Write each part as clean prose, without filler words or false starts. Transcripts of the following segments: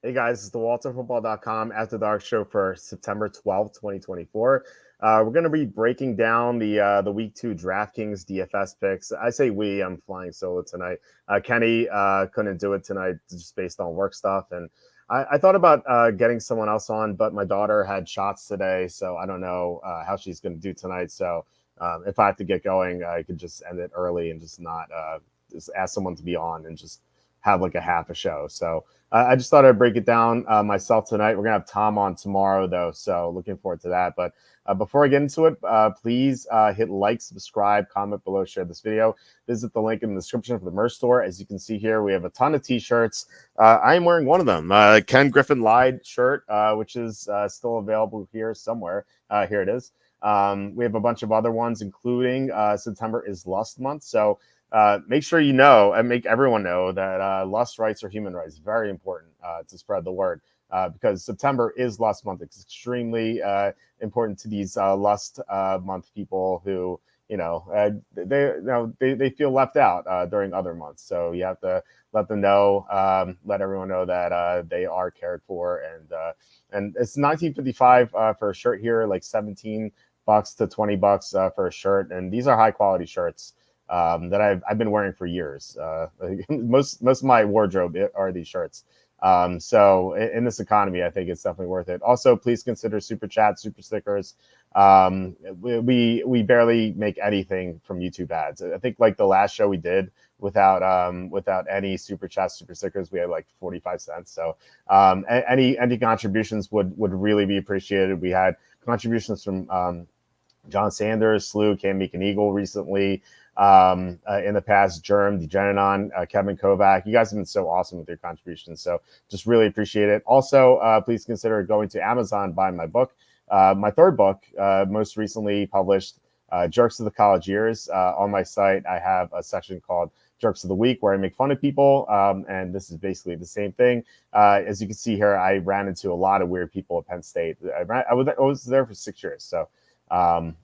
Hey guys, it's the WalterFootball.com After Dark show for September 12th, 2024. We're going to be breaking down the Week 2 DraftKings DFS picks. I say we, I'm flying solo tonight. Kenny couldn't do it tonight just based on work stuff. And I thought about getting someone else on, but my daughter had shots today, so I don't know how she's going to do tonight. So if I have to get going, I could just end it early and just not just ask someone to be on and just have like a half a show. So I just thought I'd break it down myself tonight. We're gonna have Tom on tomorrow, though, so looking forward to that. But before I get into it, please hit like, subscribe, comment below, share this video. Visit the link in the description for the merch store. As you can see here, we have a ton of T-shirts. I am wearing one of them, Ken Griffin Lied shirt, which is still available here somewhere. Here it is. We have a bunch of other ones, including September is Lust Month, so make sure you know and make everyone know that lust rights are human rights. Very important to spread the word because September is Lust Month. It's extremely important to these Lust Month people who, they feel left out during other months. So you have to let them know, let everyone know that they are cared for. And it's 1955 for a shirt here, like $17 to $20 for a shirt. And these are high quality shirts that I've been wearing for years. Most of my wardrobe are these shirts. So in this economy, I think it's definitely worth it. Also, please consider super chat, super stickers. We barely make anything from YouTube ads. I think like the last show we did without any super chat, super stickers, we had like 45 cents. So any contributions would really be appreciated. We had contributions from John Sanders, Slew, Cam Meek and Eagle recently. In the past, Germ, Degeneron, Kevin Kovac. You guys have been so awesome with your contributions. So just really appreciate it. Also, please consider going to Amazon, buying my book. My third book, most recently published, Jerks of the College Years. On my site, I have a section called Jerks of the Week where I make fun of people. And this is basically the same thing. As you can see here, I ran into a lot of weird people at Penn State. I was there for 6 years. So I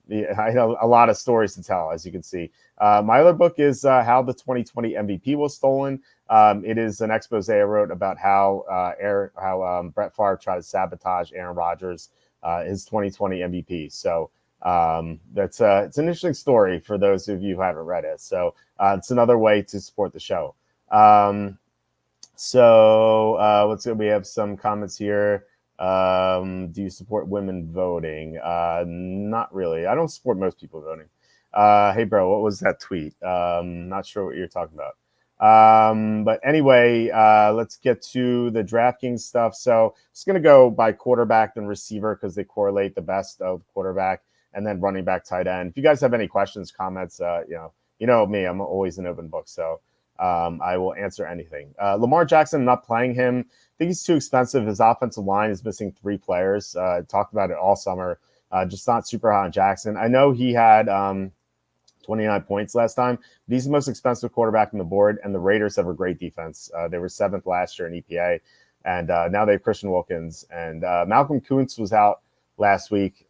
have a lot of stories to tell, as you can see. My other book is How the 2020 MVP Was Stolen. It is an expose I wrote about how Brett Favre tried to sabotage Aaron Rodgers, his 2020 MVP. So it's an interesting story for those of you who haven't read it. So it's another way to support the show. Let's see. We have some comments here. Do you support women voting? Not really. I don't support most people voting. Hey, bro, what was that tweet? Not sure what you're talking about. But anyway, let's get to the DraftKings stuff. So it's going to go by quarterback and receiver because they correlate the best of quarterback and then running back, tight end. If you guys have any questions, comments, you know me, I'm always an open book. So I will answer anything. Lamar Jackson, not playing him. I think he's too expensive. His offensive line is missing 3 players. Talked about it all summer. Just not super high on Jackson. I know he had 29 points last time. But he's the most expensive quarterback on the board, and the Raiders have a great defense. They were 7th last year in EPA, and now they have Christian Wilkins. And Malcolm Kuntz was out last week.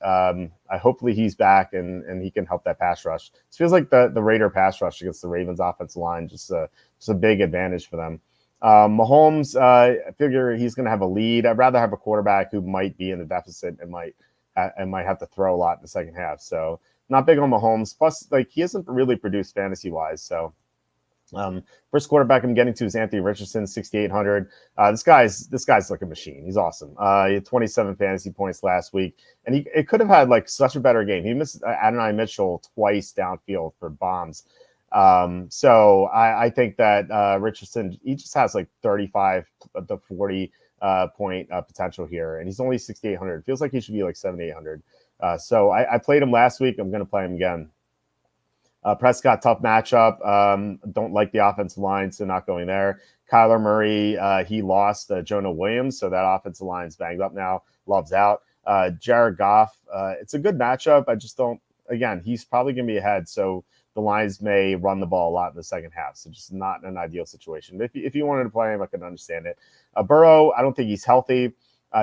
Hopefully he's back and he can help that pass rush. It feels like the Raider pass rush against the Ravens offensive line, just a big advantage for them. Mahomes, I figure he's going to have a lead. I'd rather have a quarterback who might be in the deficit and might have to throw a lot in the second half. So not big on Mahomes. Plus, like he hasn't really produced fantasy wise. So first quarterback I'm getting to is Anthony Richardson, 6,800. This guy's like a machine. He's awesome. He had 27 fantasy points last week, and it could have had like such a better game. He missed Adonai Mitchell twice downfield for bombs. So I think that Richardson, he just has like 35 to 40 point potential here, and he's only 6,800. It feels like he should be like 7,800. So I played him last week. I'm going to play him again. Prescott, tough matchup. Don't like the offensive line, so not going there. Kyler Murray, he lost Jonah Williams, so that offensive line's banged up now. Love's out. Jared Goff, it's a good matchup. I just don't, again, he's probably going to be ahead, so the Lions may run the ball a lot in the second half, so just not an ideal situation. If you wanted to play him, I can understand it. Burrow, I don't think he's healthy.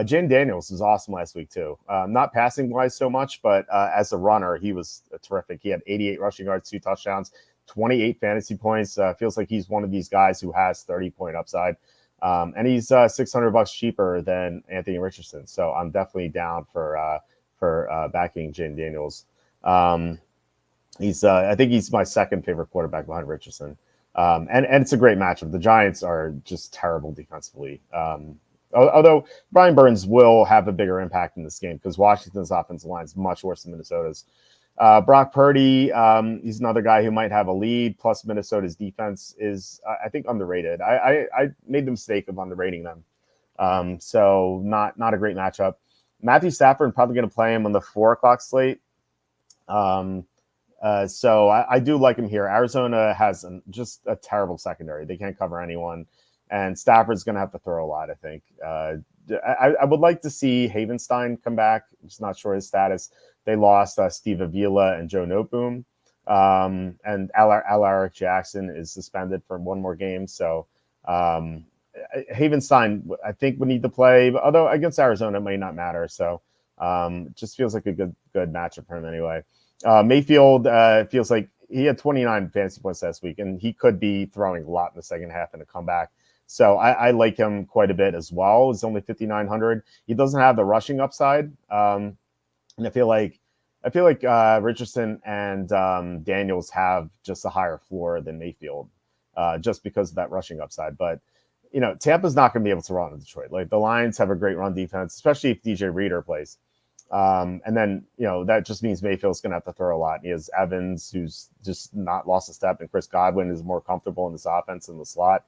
Jane Daniels was awesome last week, too. Not passing-wise so much, but as a runner, he was terrific. He had 88 rushing yards, 2 touchdowns, 28 fantasy points. Feels like he's one of these guys who has 30-point upside. And he's $600 cheaper than Anthony Richardson. So I'm definitely down for backing Jane Daniels. I think he's my second favorite quarterback behind Richardson. And it's a great matchup. The Giants are just terrible defensively. Although Brian Burns will have a bigger impact in this game because Washington's offensive line is much worse than Minnesota's. Brock Purdy, he's another guy who might have a lead. Plus, Minnesota's defense is, I think, underrated. I made the mistake of underrating them. So not a great matchup. Matthew Stafford, probably going to play him on the 4 o'clock slate. So I do like him here. Arizona has just a terrible secondary. They can't cover anyone. And Stafford's going to have to throw a lot, I think. I would like to see Havenstein come back. I'm just not sure his status. They lost Steve Avila and Joe Noteboom. And Alaric Jackson is suspended for one more game. So Havenstein, I think, would need to play. But although against Arizona, it may not matter. So it just feels like a good matchup for him anyway. Mayfield feels like he had 29 fantasy points last week, and he could be throwing a lot in the second half in a comeback. So I like him quite a bit as well. It's only 5,900. He doesn't have the rushing upside, and I feel like Richardson and Daniels have just a higher floor than Mayfield, just because of that rushing upside. But Tampa's not going to be able to run in Detroit. Like the Lions have a great run defense, especially if DJ Reader plays. And then, that just means Mayfield's going to have to throw a lot. He has Evans, who's just not lost a step, and Chris Godwin is more comfortable in this offense in the slot.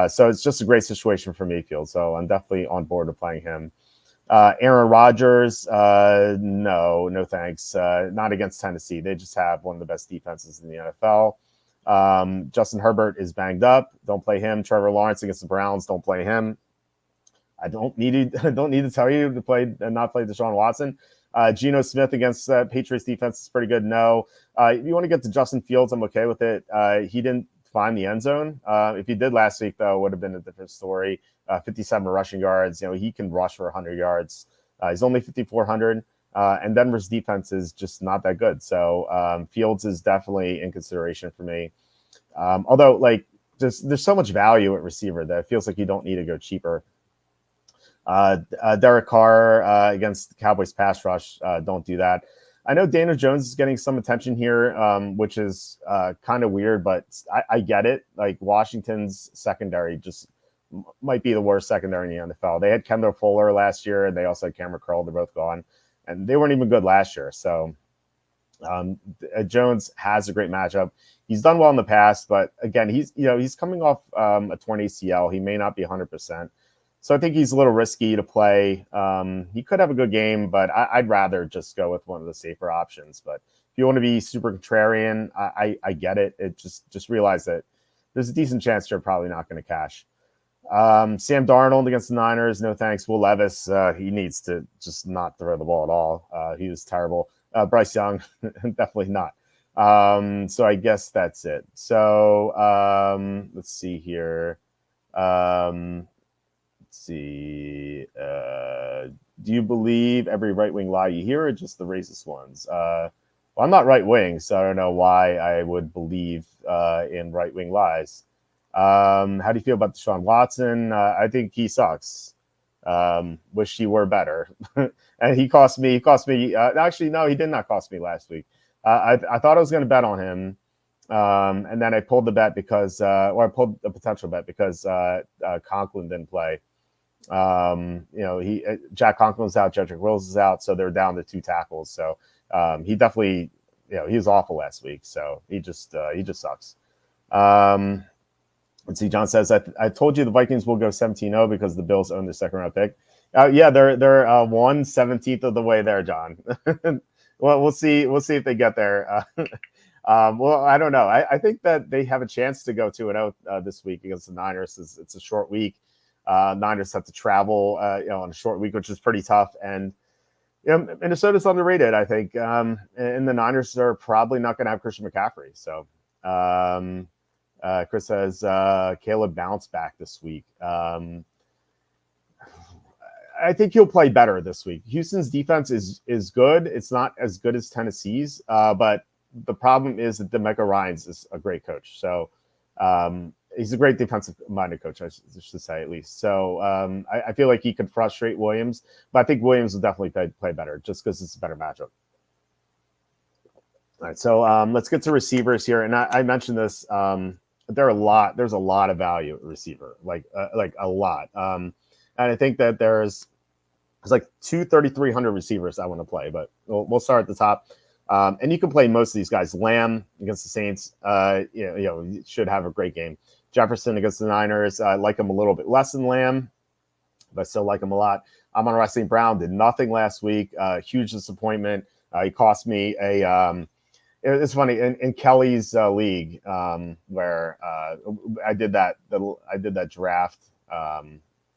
So it's just a great situation for Mayfield. So I'm definitely on board with playing him. Aaron Rodgers, no thanks. Not against Tennessee. They just have one of the best defenses in the NFL. Justin Herbert is banged up. Don't play him. Trevor Lawrence against the Browns. Don't play him. I don't need to tell you to play and not play Deshaun Watson. Geno Smith against Patriots defense is pretty good. No. If you want to get to Justin Fields, I'm okay with it. He didn't find the end zone. If he did last week, though, it would have been a different story. 57 rushing yards. He can rush for 100 yards. He's only 5,400. And Denver's defense is just not that good. So Fields is definitely in consideration for me. Although, there's so much value at receiver that it feels like you don't need to go cheaper. Derek Carr against the Cowboys pass rush. Don't do that. I know Daniel Jones is getting some attention here, which is kind of weird, but I get it. Like Washington's secondary just might be the worst secondary in the NFL. They had Kendall Fuller last year, and they also had Cameron Curl. They're both gone, and they weren't even good last year. So Jones has a great matchup. He's done well in the past, but again, he's coming off a torn ACL. He may not be 100%. So I think he's a little risky to play. He could have a good game, but I'd rather just go with one of the safer options. But if you want to be super contrarian, I get it. It just realize that there's a decent chance you're probably not going to cash. Sam Darnold against the Niners, no thanks. Will Levis, he needs to just not throw the ball at all. He was terrible. Bryce Young, definitely not. So I guess that's it. So let's see here. Do you believe every right-wing lie you hear, or just the racist ones? Well, I'm not right-wing, so I don't know why I would believe in right-wing lies. How do you feel about Deshaun Watson? I think he sucks. Wish he were better. And he cost me. Actually, no, he did not cost me last week. I thought I was going to bet on him. And then I pulled the bet because, or I pulled the potential bet because Conklin didn't play. Jack Conklin's out, Jedrick Wills is out, so they're down to 2 tackles. So he definitely, he was awful last week. So he just sucks. Let's see. John says, I told you the Vikings will go 17-0 because the Bills own their second round pick. Yeah, they're 1/17 of the way there, John. Well, we'll see if they get there. Well, I don't know. I think that they have a chance to go 2-0 this week against the Niners. It's a short week. Niners have to travel, on a short week, which is pretty tough. And Minnesota's underrated, I think. And the Niners are probably not going to have Christian McCaffrey. So Chris says Caleb bounced back this week. I think he'll play better this week. Houston's defense is good. It's not as good as Tennessee's, but the problem is that DeMeco Ryans is a great coach. So he's a great defensive-minded coach, I should say, at least. So I feel like he could frustrate Williams, but I think Williams will definitely play better just because it's a better matchup. All right, so let's get to receivers here, and I mentioned this. There's a lot of value at receiver, like a lot. And I think that there's like 3,300 receivers I want to play, but we'll start at the top. And you can play most of these guys. Lamb against the Saints, should have a great game. Jefferson against the Niners, I like him a little bit less than Lamb, but I still like him a lot. Amon-Ra St. Brown did nothing last week. Huge disappointment. He cost me a. It's funny in Kelly's league where I did that draft.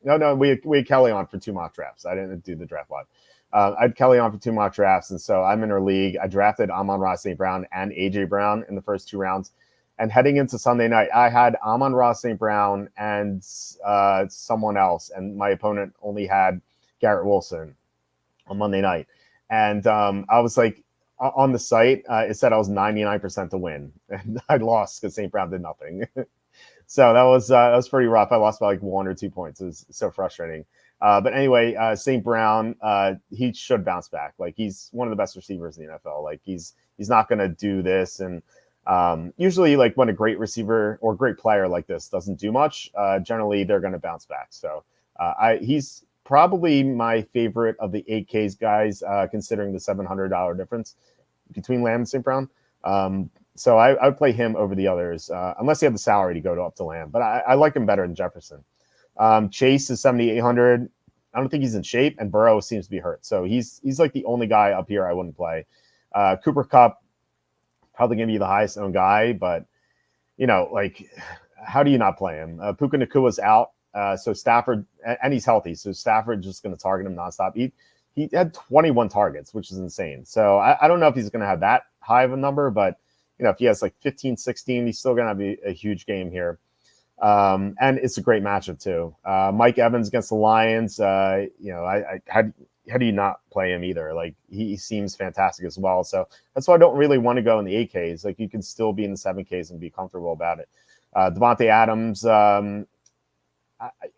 No, we had Kelly on for 2 mock drafts. I didn't do the draft live. I had Kelly on for 2 mock drafts, and so I'm in her league. I drafted Amon-Ra St. Brown and AJ Brown in the first 2 rounds. And heading into Sunday night, I had Amon-Ra St. Brown and someone else, and my opponent only had Garrett Wilson on Monday night. And I was like, on the site, it said I was 99% to win, and I lost because St. Brown did nothing. So that was pretty rough. I lost by like 1 or 2 points. It was so frustrating. But anyway, St. Brown, he should bounce back. Like, he's one of the best receivers in the NFL. Like, he's not going to do this. And usually, like, when a great receiver or great player like this doesn't do much, generally they're going to bounce back. So he's probably my favorite of the 8Ks guys, considering the $700 difference between Lamb and St. Brown. So I would play him over the others, unless you have the salary to go up to Lamb. But I like him better than Jefferson. Chase is 7,800. I don't think he's in shape, and Burrow seems to be hurt. So he's like the only guy up here I wouldn't play. Cooper Kupp, probably going to be the highest owned guy, but, like, how do you not play him? Puka Nakua's out, so Stafford, and he's healthy, so Stafford just going to target him nonstop. He had 21 targets, which is insane. So I don't know if he's going to have that high of a number, but, if he has like 15, 16, he's still going to have a huge game here. And it's a great matchup too. Mike Evans against the Lions, how do you not play him either? Like, he seems fantastic as well. So that's why I don't really want to go in the 8Ks. Like, you can still be in the 7Ks and be comfortable about it. Devontae Adams,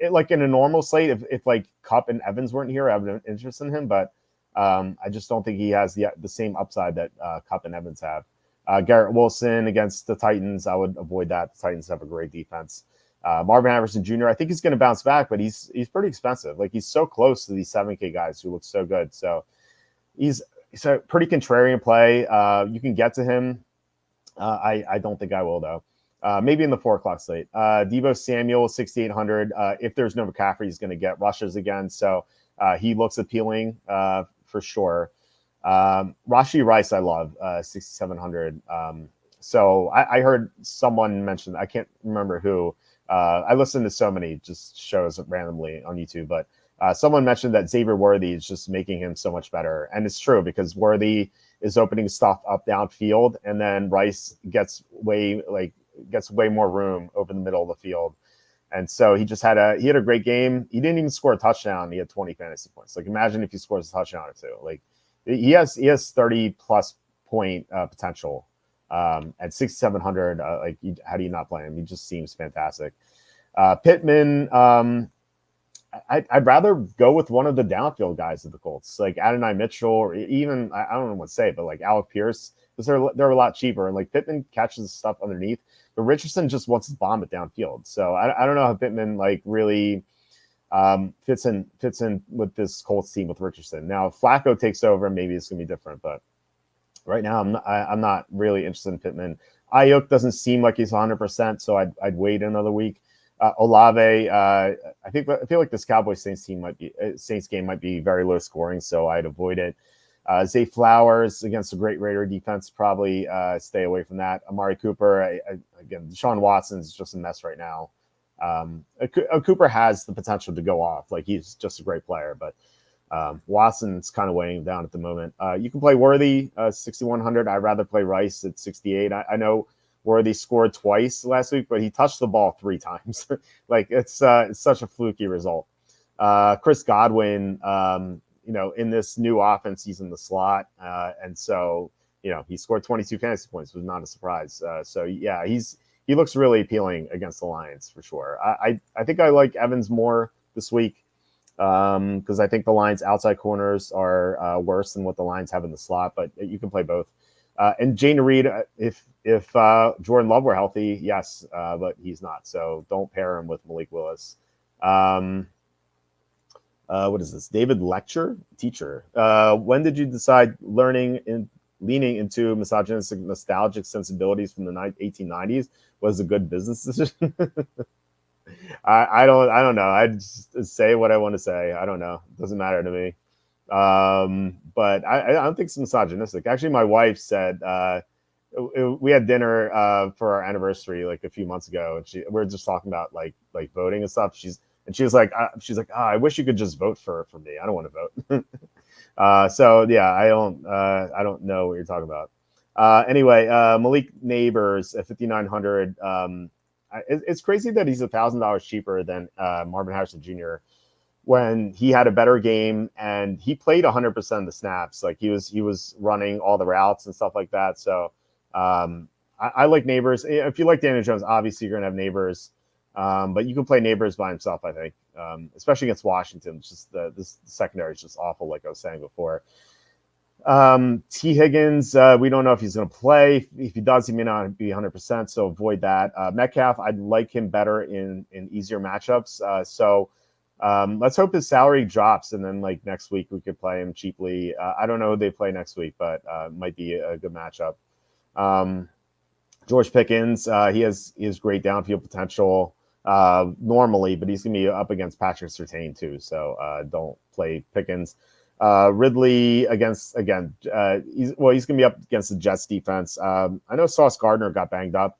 like in a normal slate, if like Kupp and Evans weren't here, I would have interest in him. But I just don't think he has the same upside that Kupp and Evans have. Garrett Wilson against the Titans, I would avoid that. The Titans have a great defense. Marvin Harrison Jr., I think he's going to bounce back, but he's pretty expensive. Like, he's so close to these 7K guys who look so good. So he's a pretty contrarian play. You can get to him. I don't think I will, though. Maybe in the 4 o'clock slate. Deebo Samuel, 6,800. If there's no McCaffrey, he's going to get rushes again. So he looks appealing for sure. Rashee Rice, I love, 6,700. So I heard someone mention, I can't remember who. I listen to so many just shows randomly on YouTube, but someone mentioned that Xavier Worthy is just making him so much better. And it's true, because Worthy is opening stuff up downfield, and then Rice gets way more room over the middle of the field. And so he had a great game. He didn't even score a touchdown. He had 20 fantasy points. Like, imagine if he scores a touchdown or 2. Like, he has 30 plus point potential at 6,700. How do you not play him? He just seems fantastic. Pittman, I'd rather go with one of the downfield guys of the Colts, like Adonai Mitchell, or even, I don't know what to say, but like Alec Pierce, because they're a lot cheaper. And like, Pittman catches stuff underneath, but Richardson just wants to bomb it downfield. So I don't know how Pittman like really fits in with this Colts team with Richardson. Now, if Flacco takes over, maybe it's gonna be different, but right now I'm not really interested in Pittman. Ayuk doesn't seem like he's 100%, so I'd wait another week. Olave, I feel like this Cowboys Saints game might be very low scoring, so I'd avoid it. Zay Flowers against a great Raider defense, probably stay away from that. Amari Cooper, again, Deshaun Watson's just a mess right now. Cooper has the potential to go off. Like, he's just a great player, but Watson's kind of weighing him down at the moment. You can play Worthy, 6,100. I'd rather play Rice at 68. I know Worthy scored twice last week, but he touched the ball 3 times. Like, it's such a fluky result. Chris Godwin, in this new offense, he's in the slot. And so, he scored 22 fantasy points, was not a surprise. So yeah, he's he looks really appealing against the Lions for sure. I think I like Evans more this week because I think the Lions' outside corners are worse than what the Lions have in the slot, but you can play both. And Jane Reed, if Jordan Love were healthy, yes, but he's not, so don't pair him with Malik Willis. What is this? David Lecture, teacher. When did you decide leaning into misogynistic, nostalgic sensibilities from the 1890s was a good business decision? I don't know. I just say what I want to say. I don't know. It doesn't matter to me. But I don't think it's misogynistic. Actually, my wife said we had dinner for our anniversary like a few months ago, and we were just talking about like voting and stuff. She was like, I wish you could just vote for me. I don't want to vote. So yeah, I don't know what you're talking about. Anyway, Malik Neighbors at 5,900. It's crazy that he's $1,000 cheaper than Marvin Harrison Jr. when he had a better game and he played 100% of the snaps. Like he was running all the routes and stuff like that. So I like Neighbors. If you like Daniel Jones, obviously you're gonna have Neighbors. But you can play Neighbors by himself, I think, especially against Washington. It's just this secondary is just awful, like I was saying before. T. Higgins, we don't know if he's going to play. If he does, he may not be 100%, so avoid that. Metcalf, I'd like him better in easier matchups. So let's hope his salary drops, and then like next week we could play him cheaply. I don't know who they play next week, but might be a good matchup. George Pickens, he has great downfield potential normally, but he's going to be up against Patrick Surtain too, so don't play Pickens. Ridley he's going to be up against the Jets defense. I know Sauce Gardner got banged up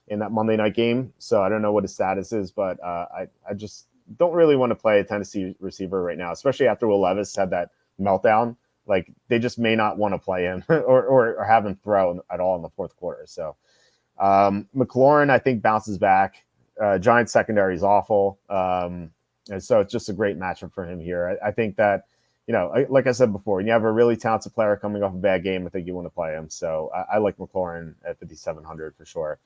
in that Monday night game, so I don't know what his status is, but I just don't really want to play a Tennessee receiver right now, especially after Will Levis had that meltdown. Like they just may not want to play him or have him throw at all in the fourth quarter. So McLaurin, I think, bounces back. Giants secondary is awful. And so it's just a great matchup for him here. I think that, like I said before, when you have a really talented player coming off a bad game, I think you want to play him. So I like McLaurin at 5,700 for sure.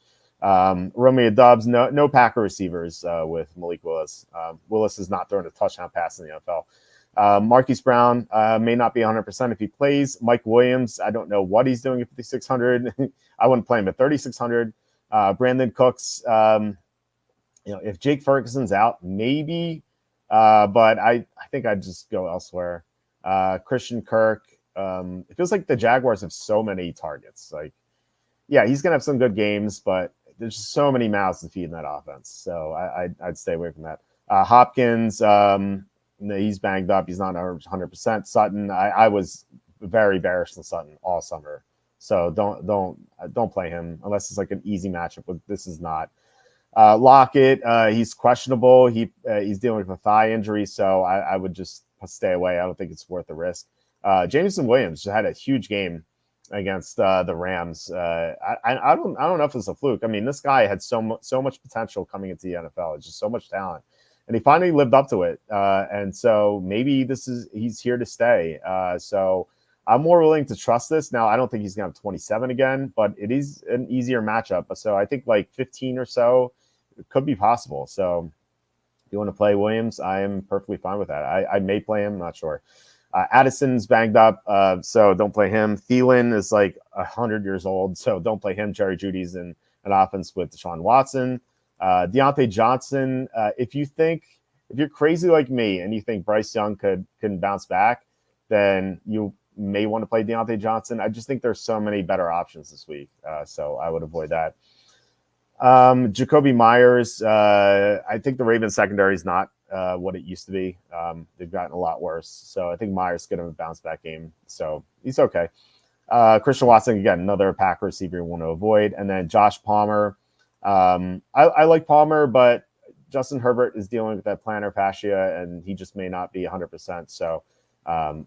Romeo Doubs, no Packer receivers with Malik Willis. Willis has not thrown a touchdown pass in the NFL. Marquise Brown may not be 100% if he plays. Mike Williams, I don't know what he's doing at 5,600. I wouldn't play him at 3,600. Brandon Cooks, if Jake Ferguson's out, maybe, but I think I'd just go elsewhere. Christian Kirk, it feels like the Jaguars have so many targets. Like, yeah, he's going to have some good games, but there's just so many mouths to feed in that offense. So I'd stay away from that. Hopkins, he's banged up. He's not 100%. Sutton, I was very bearish on Sutton all summer. So don't play him unless it's like an easy matchup. But this is not. Lockett, he's questionable. He's dealing with a thigh injury, so I would just stay away. I don't think it's worth the risk. Jameson Williams just had a huge game against the Rams. I don't know if it's a fluke. I mean, this guy had so much potential coming into the NFL. It's just so much talent, and he finally lived up to it. And so maybe he's here to stay. So I'm more willing to trust this. Now, I don't think he's going to have 27 again, but it is an easier matchup. So I think like 15 or so could be possible. So if you want to play Williams, I am perfectly fine with that. I may play him, not sure. Addison's banged up, so don't play him. Thielen is like 100 years old, so don't play him. Jerry Jeudy's in an offense with Deshaun Watson. Deontay Johnson, if you're crazy like me and you think Bryce Young can bounce back, then you may want to play Deontay Johnson. I just think there's so many better options this week, so I would avoid that. Jacoby Myers, I think the Ravens secondary is not what it used to be. They've gotten a lot worse, so I think Myers is going to have a bounce back game, so he's okay. Christian Watson, again, another Packer receiver you want to avoid. And then Josh Palmer. I like Palmer, but Justin Herbert is dealing with that plantar fascia, and he just may not be 100%. So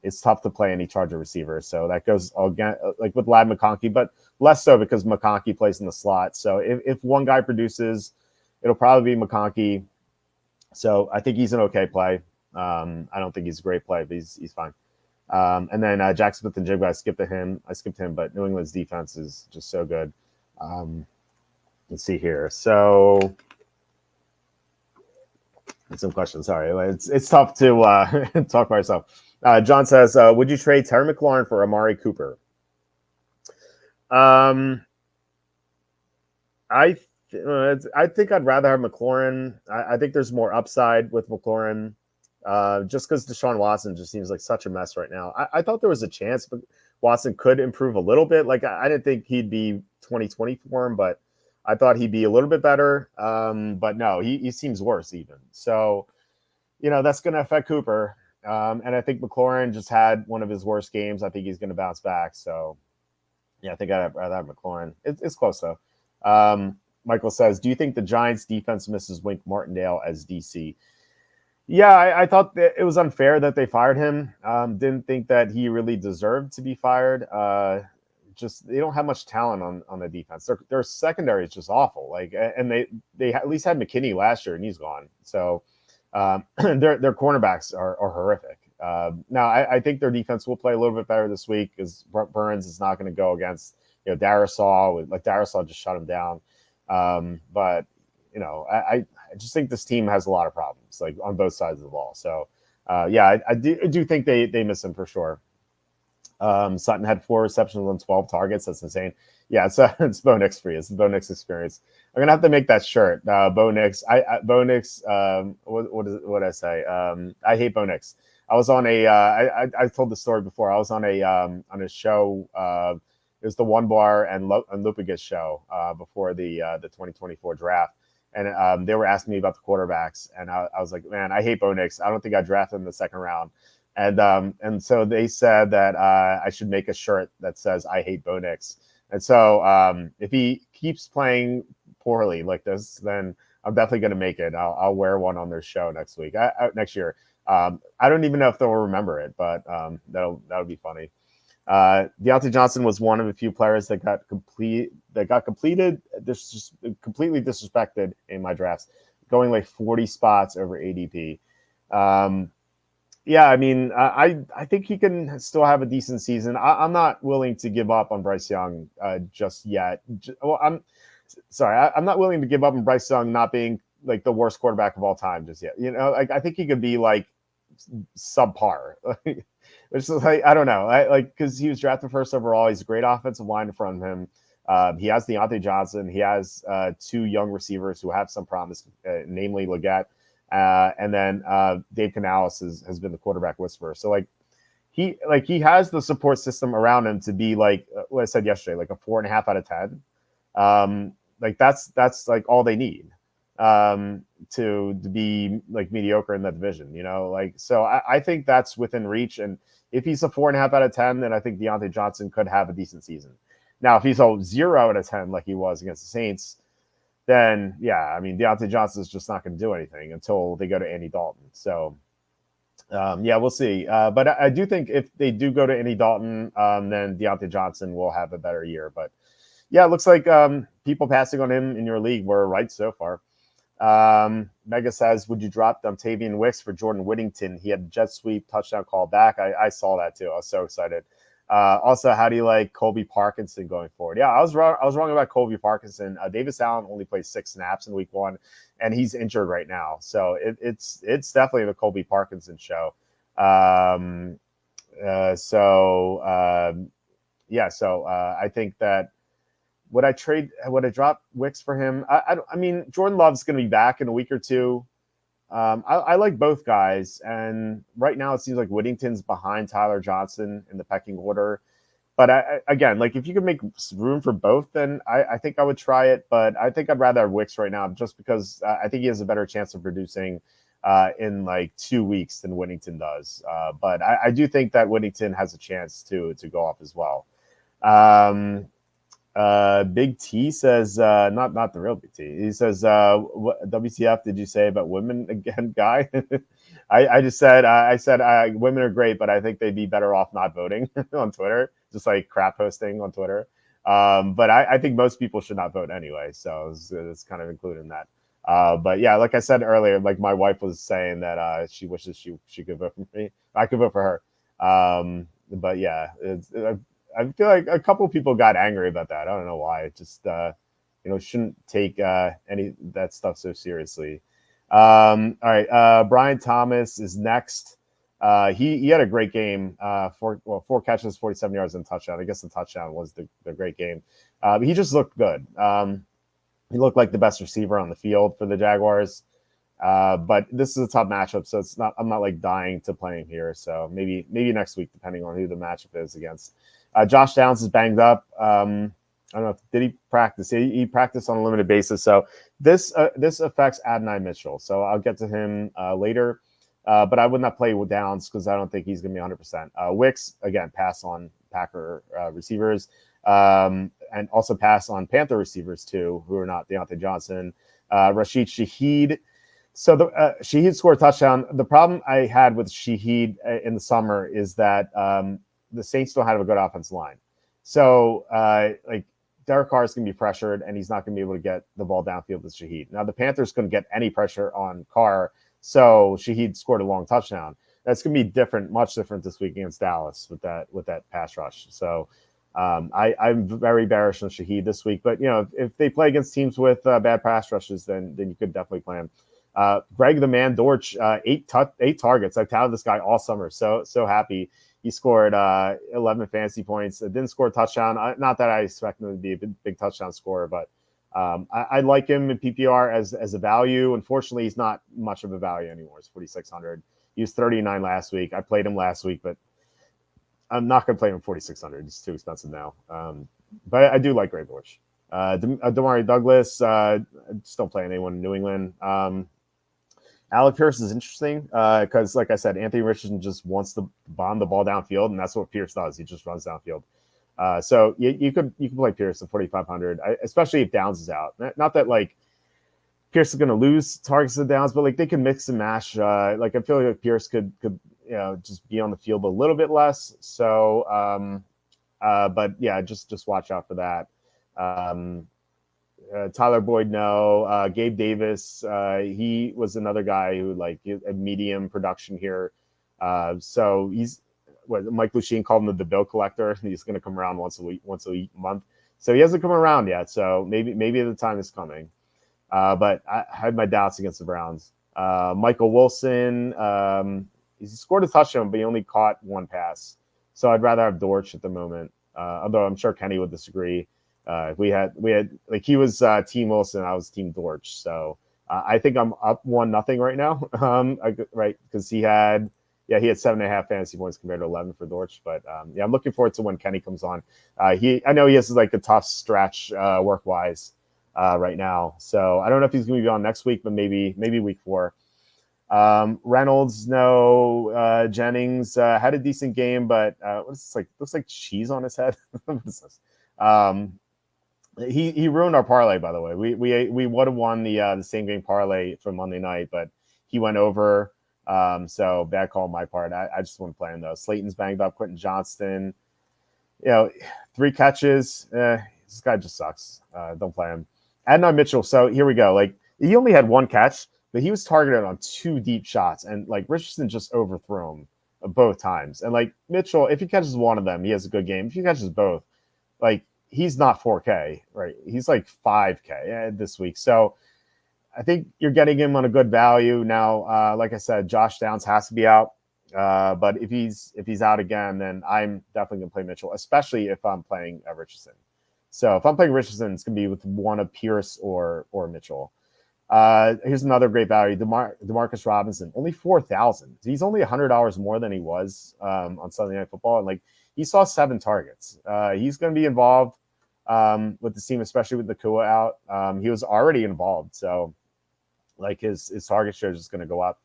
it's tough to play any Charger receiver. So that goes again, like with Ladd McConkey, but less so because McConkey plays in the slot. So if one guy produces, it'll probably be McConkey. So I think he's an okay play. I don't think he's a great play, but he's fine. And then Jack Smith and Jigba, I skipped him, but New England's defense is just so good. let's see here. So some questions. Sorry, it's tough to talk by yourself. John says, "Would you trade Terry McLaurin for Amari Cooper?" Um, I I think I'd rather have McLaurin. I think there's more upside with McLaurin, just because Deshaun Watson just seems like such a mess right now. I thought there was a chance, but Watson could improve a little bit. Like I didn't think he'd be 2020 for him, but I thought he'd be a little bit better. But no, he seems worse even. So that's going to affect Cooper. And I think McLaurin just had one of his worst games. I think he's going to bounce back. So yeah, I think I'd rather have McLaurin. It's close though. Michael says, "Do you think the Giants defense misses Wink Martindale as DC?" Yeah, I thought that it was unfair that they fired him. Didn't think that he really deserved to be fired. Just they don't have much talent on the defense. Their secondary is just awful. Like, and they at least had McKinney last year, and he's gone. So their cornerbacks are horrific. Now I think their defense will play a little bit better this week because Burns is not going to go against Darisaw. Like Darisaw just shut him down. But I just think this team has a lot of problems, like on both sides of the ball. So yeah, I do think they miss him for sure. Sutton had 4 receptions on 12 targets. That's insane. Yeah, it's Bo Nix for you. It's the Bo Nix experience. I'm gonna have to make that shirt. Bo Nix. Bo Nix. What did I say? I hate Bo Nix. I was on a. I told the story before. I was on a show. It was the One Bar and Lupigas show before the 2024 draft, and they were asking me about the quarterbacks, and I was like, man, I hate Bo Nix. I don't think I drafted him in the second round. And so they said that I should make a shirt that says I hate Bo Nix. And so if he keeps playing poorly like this, then I'm definitely going to make it. I'll wear one on their show next week, next year. I don't even know if they'll remember it, but that'll be funny. Deontay Johnson was one of a few players that got completed. This just completely disrespected in my drafts, going like 40 spots over ADP. Yeah, I mean, I think he can still have a decent season. I'm not willing to give up on Bryce Young just yet. Well, I'm not willing to give up on Bryce Young not being like the worst quarterback of all time just yet. Like I think he could be like subpar. Which is like I don't know, because he was drafted first overall. He's a great offensive line in front of him. He has Deontay Johnson. He has 2 young receivers who have some promise, namely Leggett. And then Dave Canales has been the quarterback whisperer. So he has the support system around him to be like what I said yesterday, like a 4.5 out of 10. Like that's like all they need to be like mediocre in that division. So I think that's within reach. And if he's a 4.5 out of 10, then I think Deontay Johnson could have a decent season. Now, if he's a 0 out of 10 like he was against the Saints, then yeah, I mean Deontay Johnson is just not going to do anything until they go to Andy Dalton. So yeah, we'll see. But I do think if they do go to Andy Dalton, then Deontay Johnson will have a better year. But yeah, it looks like people passing on him in your league were right so far. Mega says, would you drop Dontavian Wicks for Jordan Whittington? He had a jet sweep touchdown call back. I saw that too. I was so excited. Also, how do you like Colby Parkinson going forward? Yeah, I was wrong about Colby Parkinson. Davis Allen only played 6 snaps in week 1, and he's injured right now. So it's definitely the Colby Parkinson show. Yeah, so I think that would I drop Wicks for him? I mean, Jordan Love's going to be back in a week or two. I like both guys, and right now it seems like Whittington's behind Tyler Johnson in the pecking order. But again, like if you could make room for both, then I think I would try it. But I think I'd rather have Wicks right now, just because I think he has a better chance of producing in like 2 weeks than Whittington does. But I do think that Whittington has a chance to go off as well. Big T says, not the real Big T. He says, what WTF did you say about women again, guy? I just said, women are great, but I think they'd be better off not voting on Twitter, just like crap posting on Twitter. But I think most people should not vote anyway. So it's kind of included in that. But yeah, like I said earlier, like my wife was saying that she wishes she could vote for me. I could vote for her. But yeah, I feel like a couple of people got angry about that. I don't know why. It just shouldn't take any that stuff so seriously. All right, Brian Thomas is next. He had a great game. Four catches, 47 yards, and a touchdown. I guess the touchdown was the great game. But he just looked good. He looked like the best receiver on the field for the Jaguars. But this is a tough matchup, so it's not. I'm not like dying to play him here. So maybe next week, depending on who the matchup is against. Josh Downs is banged up. I don't know. Did he practice? He practiced on a limited basis. So this affects Adonai Mitchell. So I'll get to him later. But I would not play with Downs because I don't think he's going to be 100%. Wicks, again, pass on Packer receivers, and also pass on Panther receivers too, who are not Deontay Johnson. Rashid Shaheed. So Shaheed scored a touchdown. The problem I had with Shaheed in the summer is that the Saints don't have a good offensive line. So like Derek Carr is going to be pressured, and he's not going to be able to get the ball downfield with Shaheed. Now the Panthers couldn't get any pressure on Carr, so Shaheed scored a long touchdown. That's going to be different, much different this week against Dallas with that pass rush. So I'm very bearish on Shaheed this week. But if they play against teams with bad pass rushes, then you could definitely play him. Greg the Man Dortch, 8 targets. I've touted this guy all summer. So happy. He scored 11 fantasy points. Didn't score a touchdown. Not that I expect him to be a big touchdown scorer, but I like him in PPR as a value. Unfortunately, he's not much of a value anymore. It's 4,600. He was 39 last week. I played him last week, but I'm not going to play him 4,600. It's too expensive now. But I do like Greg Dortch. Damari Douglas, just don't play anyone in New England. Alec Pierce is interesting because, like I said, Anthony Richardson just wants to bomb the ball downfield, and that's what Pierce does. He just runs downfield. So you can play Pierce at 4,500, especially if Downs is out. Not that like Pierce is going to lose targets to Downs, but like they can mix and match. Like I feel like Pierce could just be on the field a little bit less. So, but yeah, just watch out for that. Tyler Boyd, no. Gabe Davis, he was another guy who like a medium production here. So he's what Mike Lucien called him the bill collector. He's going to come around once a month. So he hasn't come around yet. So maybe the time is coming. But I had my doubts against the Browns. Michael Wilson, he scored a touchdown, but he only caught one pass. So I'd rather have Dortch at the moment. Although I'm sure Kenny would disagree. We had like he was Team Wilson, I was Team Dortch. So I think I'm up 1-0 right now. Right, because he had 7.5 fantasy points compared to 11 for Dortch. But I'm looking forward to when Kenny comes on. I know he has like a tough stretch work wise right now. So I don't know if he's going to be on next week, but maybe week 4. Reynolds, no. Jennings had a decent game, but what is this like? Looks like cheese on his head. What is this? He ruined our parlay, by the way. We would have won the same game parlay from Monday night, but he went over. So bad call on my part. I just wouldn't play him though. Slayton's banged up. Quentin Johnston, 3 catches. This guy just sucks. Don't play him. Adonai Mitchell. So here we go. Like he only had 1 catch, but he was targeted on 2 deep shots, and like Richardson just overthrew him both times. And like Mitchell, if he catches one of them, he has a good game. If he catches both, like he's not 4K, right? He's like 5K this week. So I think you're getting him on a good value now. Like I said, Josh Downs has to be out. But if he's out again, then I'm definitely going to play Mitchell, especially if I'm playing Richardson. So if I'm playing Richardson, it's going to be with one of Pierce or Mitchell. Here's another great value. Demarcus Robinson, only 4,000. He's only $100 more than he was on Sunday Night Football. And like he saw 7 targets. He's going to be involved with the team, especially with the Kua out. He was already involved. So like his target share is just going to go up.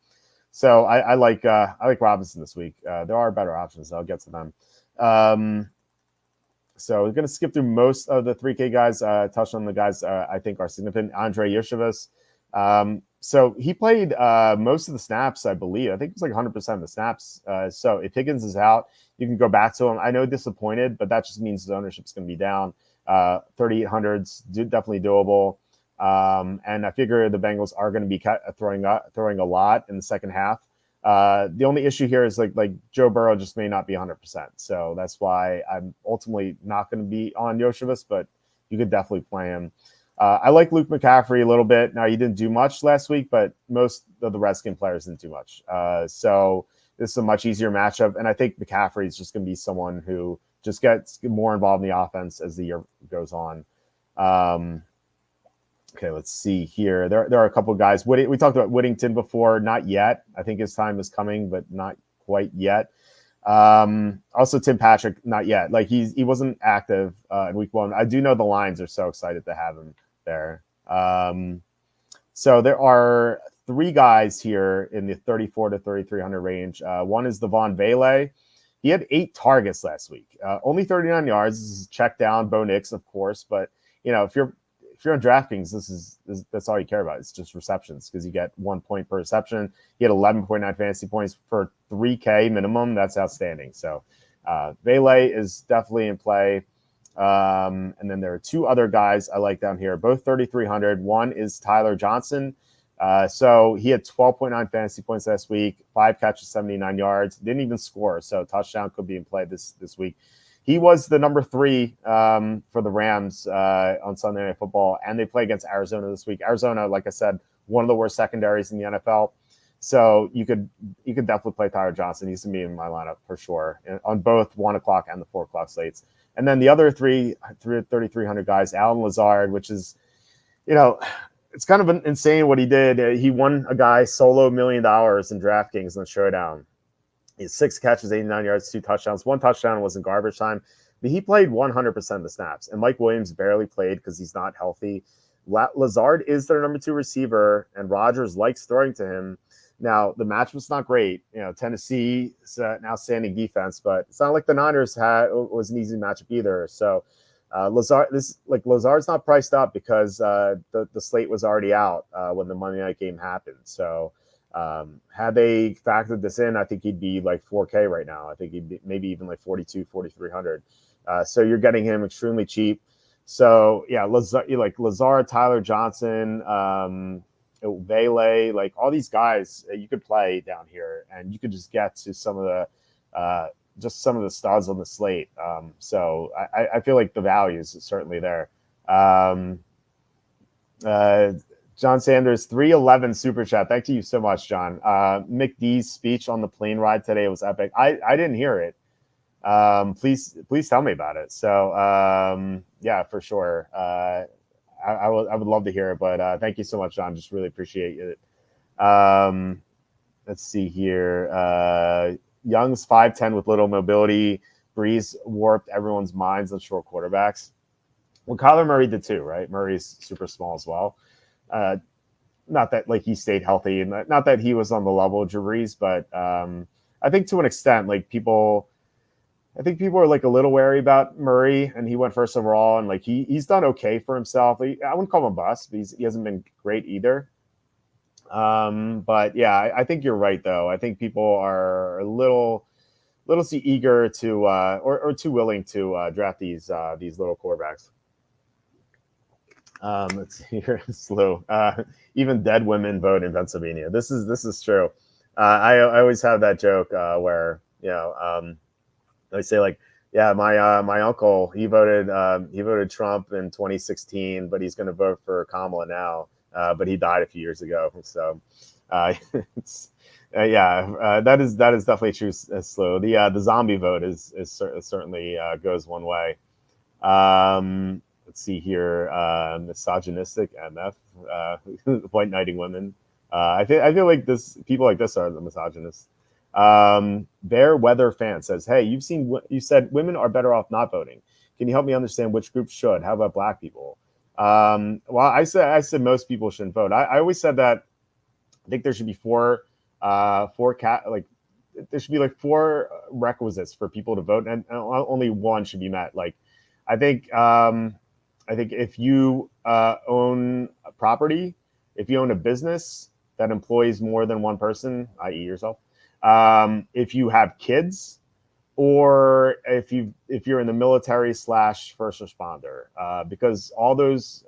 So I like Robinson this week. There are better options. I'll get to them. So we're going to skip through most of the 3K guys, touch on the guys I think are significant. Andre Yurchevitz. So he played most of the snaps, I believe. I think it was like 100% of the snaps. So if Higgins is out, you can go back to him. I know disappointed, but that just means his ownership is going to be down. 3,800s, definitely doable. And I figure the Bengals are going to be throwing a lot in the second half. The only issue here is like Joe Burrow just may not be 100%. So that's why I'm ultimately not going to be on Yurchevitz, but you could definitely play him. I like Luke McCaffrey a little bit. Now, he didn't do much last week, but most of the Redskin players didn't do much. So this is a much easier matchup. And I think McCaffrey is just going to be someone who just gets more involved in the offense as the year goes on. Okay, let's see here. There are a couple of guys. We talked about Whittington before. Not yet. I think his time is coming, but not quite yet. Also, Tim Patrick, not yet. Like he wasn't active in week 1. I do know the Lions are so excited to have him there. So there are 3 guys here in the 34 to 3,300 range. One is the Von Vele. He had 8 targets last week, only 39 yards. This is check down, Bo Nix, of course. But if you're on DraftKings, that's all you care about. It's just receptions because you get 1 point per reception. He had 11.9 fantasy points for 3K minimum. That's outstanding. So Vele is definitely in play. And then there are 2 other guys I like down here, both 3,300. One is Tyler Johnson. So he had 12.9 fantasy points last week, 5 catches, 79 yards, didn't even score. So touchdown could be in play this week. He was the number 3 for the Rams on Sunday Night Football, and they play against Arizona this week. Arizona, like I said, one of the worst secondaries in the NFL. So you could definitely play Tyler Johnson. He's going to be in my lineup for sure on both 1 o'clock and the 4 o'clock slates. And then the other 3,300 guys, Alan Lazard, which is, it's kind of insane what he did. He won a guy solo $1 million in DraftKings in the showdown. He had 6 catches, 89 yards, 2 touchdowns. 1 touchdown was in garbage time. But he played 100% of the snaps. And Mike Williams barely played because he's not healthy. Lazard is their number 2 receiver, and Rodgers likes throwing to him. Now, the matchup's not great. Tennessee is an outstanding defense, but it's not like the Niners was an easy matchup either. So Lazard's not priced up because the slate was already out when the Monday night game happened. So had they factored this in, I think he'd be like 4K right now. I think he'd be maybe even like 4,300. So you're getting him extremely cheap. So yeah, Lazard, Tyler Johnson, Vele, like all these guys you could play down here, and you could just get to some of the studs on the slate. So I feel like the value is certainly there. John Sanders, 311 super chat. Thank you so much, John. Mick D's speech on the plane ride today was epic. I didn't hear it. Please tell me about it. So yeah, for sure. I would love to hear it, but thank you so much, John. Just really appreciate it. Let's see here. Young's 5'10" with little mobility. Breeze warped everyone's minds on short quarterbacks. Well, Kyler Murray did too, right? Murray's super small as well. Not that like he stayed healthy, and not that he was on the level of Drew Brees, but I think to an extent, like I think people are like a little wary about Murray, and he went first overall, and like he's done okay for himself. I wouldn't call him a bust, but he hasn't been great either. But yeah, I think you're right though. I think people are a little too eager to or too willing to draft these little quarterbacks. Let's see here. Slow. Even dead women vote in Pennsylvania. This is true. I always have that joke where they say like, yeah, my uncle he voted Trump in 2016, but he's going to vote for Kamala now. But he died a few years ago. So it's that is definitely true. Slow. The zombie vote is certainly goes one way. Let's see here. Misogynistic MF, white knighting women. I feel like people like this are the misogynists. Bear Weather Fan says, "Hey, you said women are better off not voting. Can you help me understand which groups should? How about black people?" Well, I said most people shouldn't vote. I always said that. I think there should be four there should be like 4 requisites for people to vote, and only one should be met. Like, I think if you own a property, if you own a business that employs more than one person, i.e. yourself, if you have kids, or if you're in the military / first responder, because all those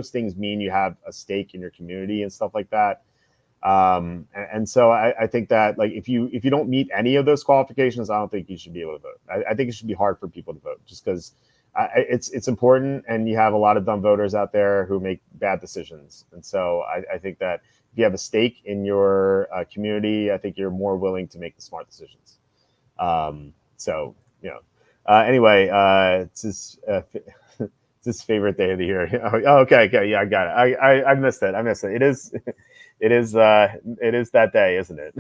things mean you have a stake in your community and stuff like that. And so I think that like if you don't meet any of those qualifications, I don't think you should be able to vote. I think it should be hard for people to vote just because it's important, and you have a lot of dumb voters out there who make bad decisions. And so I think that if you have a stake in your community, I think you're more willing to make the smart decisions. So anyway, it's his favorite day of the year. Oh, okay, yeah, I got it. I missed it. It is it is that day, isn't it?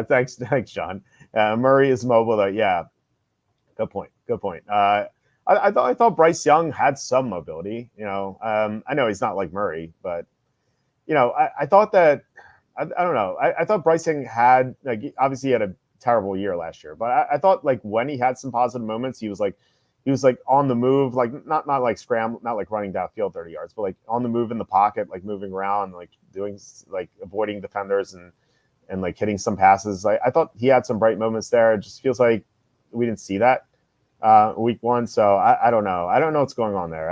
Thanks, Sean. Murray is mobile though. Yeah, good point. Good point. I thought Bryce Young had some mobility. I know he's not like Murray, but I thought that I don't know. I thought Bryce Young had, like, obviously he had a terrible year last year, but I thought, like, when he had some positive moments, he was like on the move, like not like scramble, not like running downfield 30 yards, but like on the move in the pocket, like moving around, like doing, like, avoiding defenders and like hitting some passes. I thought he had some bright moments there. It just feels like we didn't see that week one. So I don't know. I don't know what's going on there.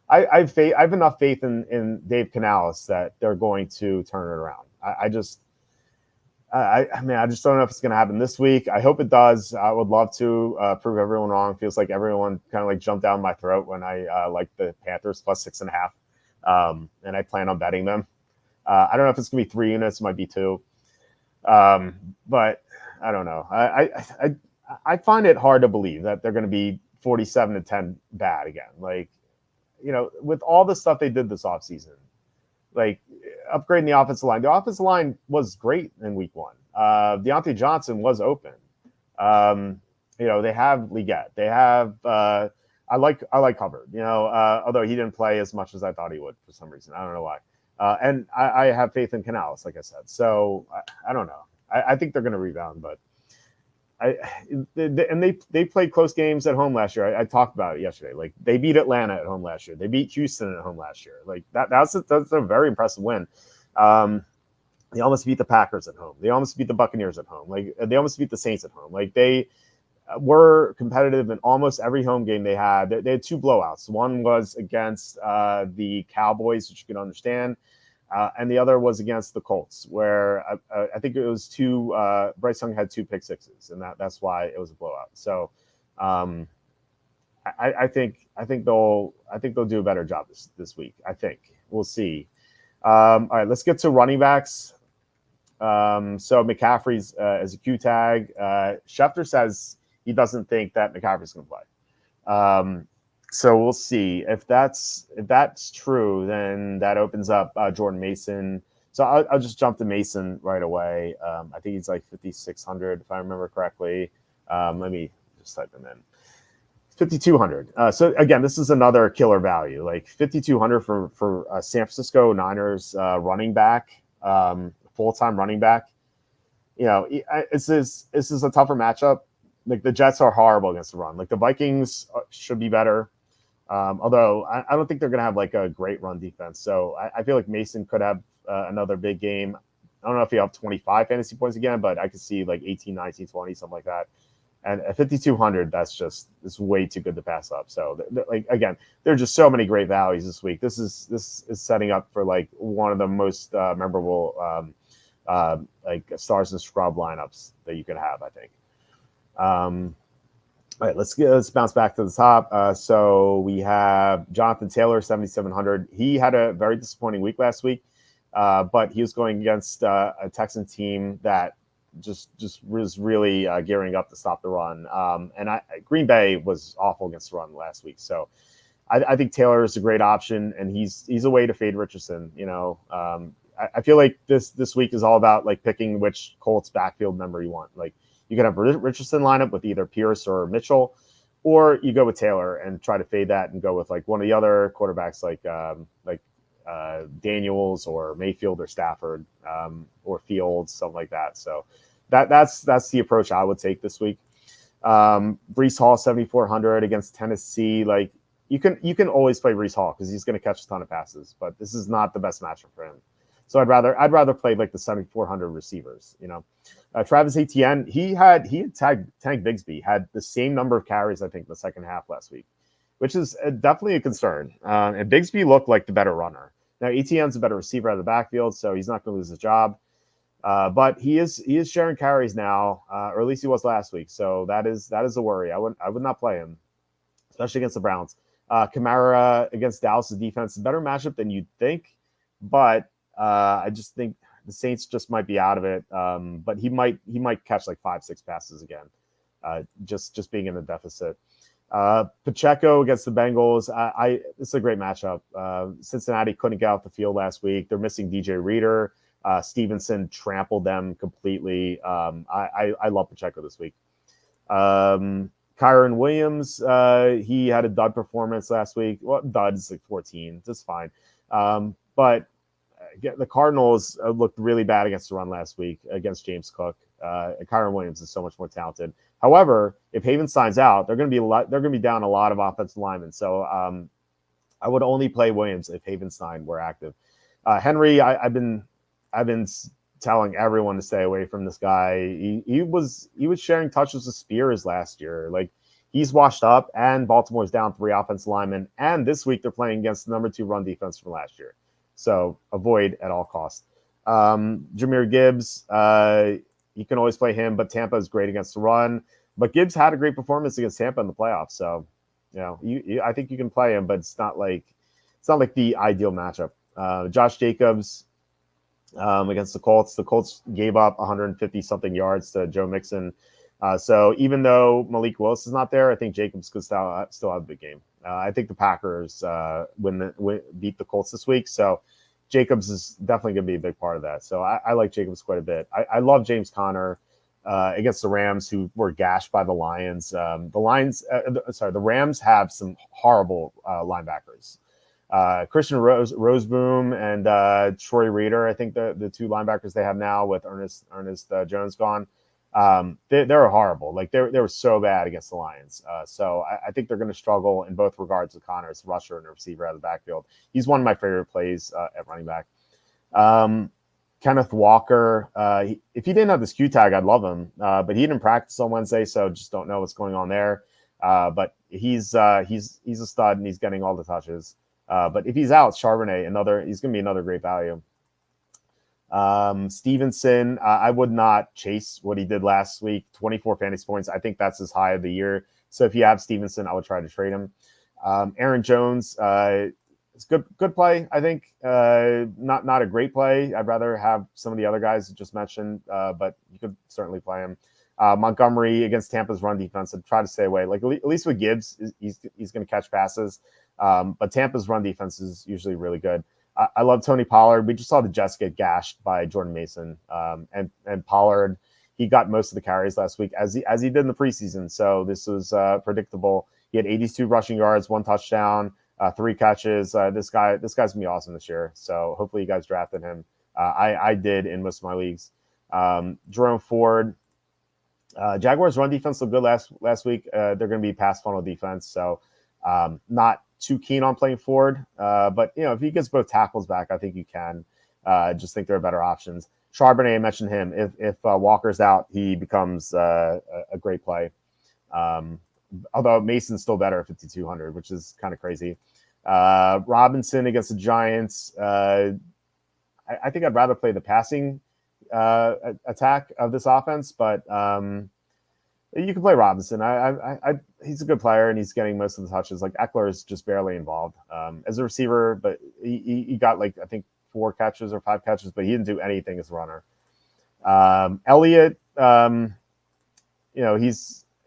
I have enough faith in Dave Canales that they're going to turn it around. I just don't know if it's going to happen this week. I hope it does. I would love to prove everyone wrong. Feels like everyone kind of like jumped down my throat when I liked the Panthers plus 6.5, and I plan on betting them. I don't know if it's going to be 3 units, it might be 2, but I don't know. I find it hard to believe that they're going to be 47-10 bad again. Like, with all the stuff they did this offseason, like upgrading the offensive line. The offensive line was great in week one. Deontay Johnson was open. They have Leggett. They have I like Hubbard, although he didn't play as much as I thought he would for some reason. I don't know why. And I have faith in Canales, like I said. So I don't know. I think they're going to rebound, but they played close games at home last year. I talked about it yesterday. Like, they beat Atlanta at home last year. They beat Houston at home last year. Like that's a very impressive win. They almost beat the Packers at home. They almost beat the Buccaneers at home. Like, they almost beat the Saints at home. Like, they were competitive in almost every home game they had. They had 2 blowouts. One was against the Cowboys, which you can understand. And the other was against the Colts, where I think it was 2. Bryce Young had 2 pick sixes, and that's why it was a blowout. So I think they'll do a better job this week. I think we'll see. All right, let's get to running backs. So McCaffrey's as a Q tag. Schefter says he doesn't think that McCaffrey's going to play. So we'll see if that's true. Then that opens up Jordan Mason. So I'll just jump to Mason right away. I think he's like 5,600 if I remember correctly. Let me just type him in. 5,200. So again, this is another killer value, like 5,200 for San Francisco Niners running back, full-time running back. This is a tougher matchup. Like, the Jets are horrible against the run. Like, the Vikings should be better. Although I don't think they're going to have like a great run defense. So I feel like Mason could have another big game. I don't know if he'll have 25 fantasy points again, but I could see like 18, 19, 20, something like that. And at 5,200, it's way too good to pass up. So like, again, there are just so many great values this week. This is setting up for like one of the most memorable like stars and scrub lineups that you could have, I think. All right, let's bounce back to the top. So we have Jonathan Taylor, 7,700. He had a very disappointing week last week, but he was going against a Texan team that just was really gearing up to stop the run. And Green Bay was awful against the run last week. So I think Taylor is a great option, and he's a way to fade Richardson. I feel like this week is all about like picking which Colts backfield member you want. Like, you can have Richardson lineup with either Pierce or Mitchell, or you go with Taylor and try to fade that and go with like one of the other quarterbacks like Daniels or Mayfield or Stafford or Fields, something like that. So that's the approach I would take this week. Breece Hall, 7,400 against Tennessee. Like, you can always play Breece Hall because he's going to catch a ton of passes, but this is not the best matchup for him. So I'd rather play like the 7,400 receivers. Travis Etienne, he had tagged Tank Bigsby, had the same number of carries, I think, in the second half last week, which is definitely a concern. And Bigsby looked like the better runner. Now, Etienne's a better receiver out of the backfield, so he's not going to lose his job. But he is sharing carries now, or at least he was last week. So that is a worry. I would not play him. especially against the Browns. Kamara against Dallas' defense is a better matchup than you'd think, but I just think the Saints just might be out of it. But he might catch like 5-6 passes again, just being in the deficit. Pacheco against the Bengals. This is a great matchup. Cincinnati couldn't get out the field last week. They're missing DJ Reader. Stevenson trampled them completely. I love Pacheco this week. Kyron Williams, he had a dud performance last week. Well, dud is like 14. That's fine. But the Cardinals looked really bad against the run last week against James Cook. Kyron Williams is so much more talented. However, if Havenstein's out, they're going to be down a lot of offensive linemen. So I would only play Williams if Havenstein were active. Henry, I've been telling everyone to stay away from this guy. He was sharing touches with Spears last year. Like, he's washed up, and Baltimore's down 3 offensive linemen. And this week they're playing against the number 2 run defense from last year. So avoid at all costs. Jahmyr Gibbs, you can always play him, but Tampa is great against the run. But Gibbs had a great performance against Tampa in the playoffs. So, I think you can play him, but it's not like the ideal matchup. Josh Jacobs against the Colts. The Colts gave up 150-something yards to Joe Mixon. So even though Malik Willis is not there, I think Jacobs could still have a big game. I think the Packers beat the Colts this week. So Jacobs is definitely going to be a big part of that. So I like Jacobs quite a bit. I love James Conner against the Rams, who were gashed by the Lions. The Rams have some horrible linebackers. Christian Roseboom and Troy Reader, I think the 2 linebackers they have now with Ernest Jones gone, they're horrible. Like, they were so bad against the Lions. So I think they're going to struggle in both regards with Connor as a rusher and a receiver out of the backfield. He's one of my favorite plays at running back. Kenneth Walker, if he didn't have this Q tag, I'd love him. But he didn't practice on Wednesday, so just don't know what's going on there. But he's a stud, and he's getting all the touches. But if he's out, Charbonnet, he's going to be another great value. Stevenson, I would not chase what he did last week. 24 fantasy points. I think that's his high of the year. So if you have Stevenson, I would try to trade him. Aaron Jones, it's good play. I think not a great play. I'd rather have some of the other guys just mentioned, but you could certainly play him. Montgomery against Tampa's run defense, I'd try to stay away. Like, at least with Gibbs, he's going to catch passes. But Tampa's run defense is usually really good. I love Tony Pollard. We just saw the Jets get gashed by Jordan Mason. And Pollard, he got most of the carries last week, as he did in the preseason. So this was predictable. He had 82 rushing yards, 1 touchdown, 3 catches. This guy's going to be awesome this year. So hopefully you guys drafted him. I did in most of my leagues. Jerome Ford. Jaguars' run defense looked good last week. They're going to be pass funnel defense. So not too keen on playing Ford, but if he gets both tackles back, I think you can. Just think there are better options. Charbonnet, I mentioned him. If Walker's out, he becomes a great play. Although Mason's still better at 5,200, which is kind of crazy. Robinson against the Giants. I think I'd rather play the passing attack of this offense, but you can play Robinson. He's a good player, and he's getting most of the touches. Like, Eckler is just barely involved as a receiver, but he got, like, I think 4 catches or 5 catches, but he didn't do anything as a runner. Elliott,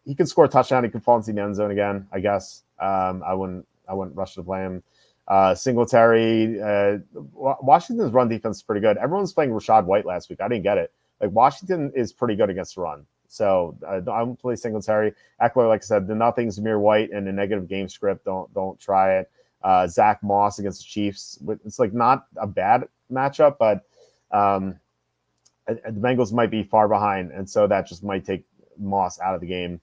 he can score a touchdown. He can fall into the end zone again, I guess. I wouldn't rush to play him. Singletary, Washington's run defense is pretty good. Everyone's playing Rachaad White last week. I didn't get it. Like, Washington is pretty good against the run. So I won't play Singletary. Eckler, like I said, the nothing's Zamir White and a negative game script. Don't try it. Zach Moss against the Chiefs. It's like not a bad matchup, but the Bengals might be far behind, and so that just might take Moss out of the game.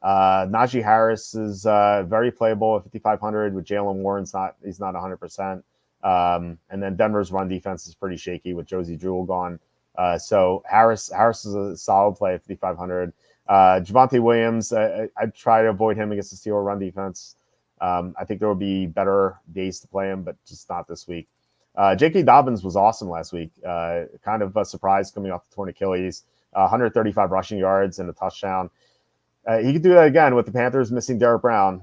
Najee Harris is very playable at 5,500 with Jalen Warren's he's not 100%. And then Denver's run defense is pretty shaky with Josie Jewell gone. So Harris is a solid play at 5,500. Javonte Williams, I'd try to avoid him against the Steelers run defense. I think there will be better days to play him, but just not this week. J.K. Dobbins was awesome last week. Kind of a surprise coming off the torn Achilles. 135 rushing yards and a touchdown. He could do that again with the Panthers missing Derek Brown.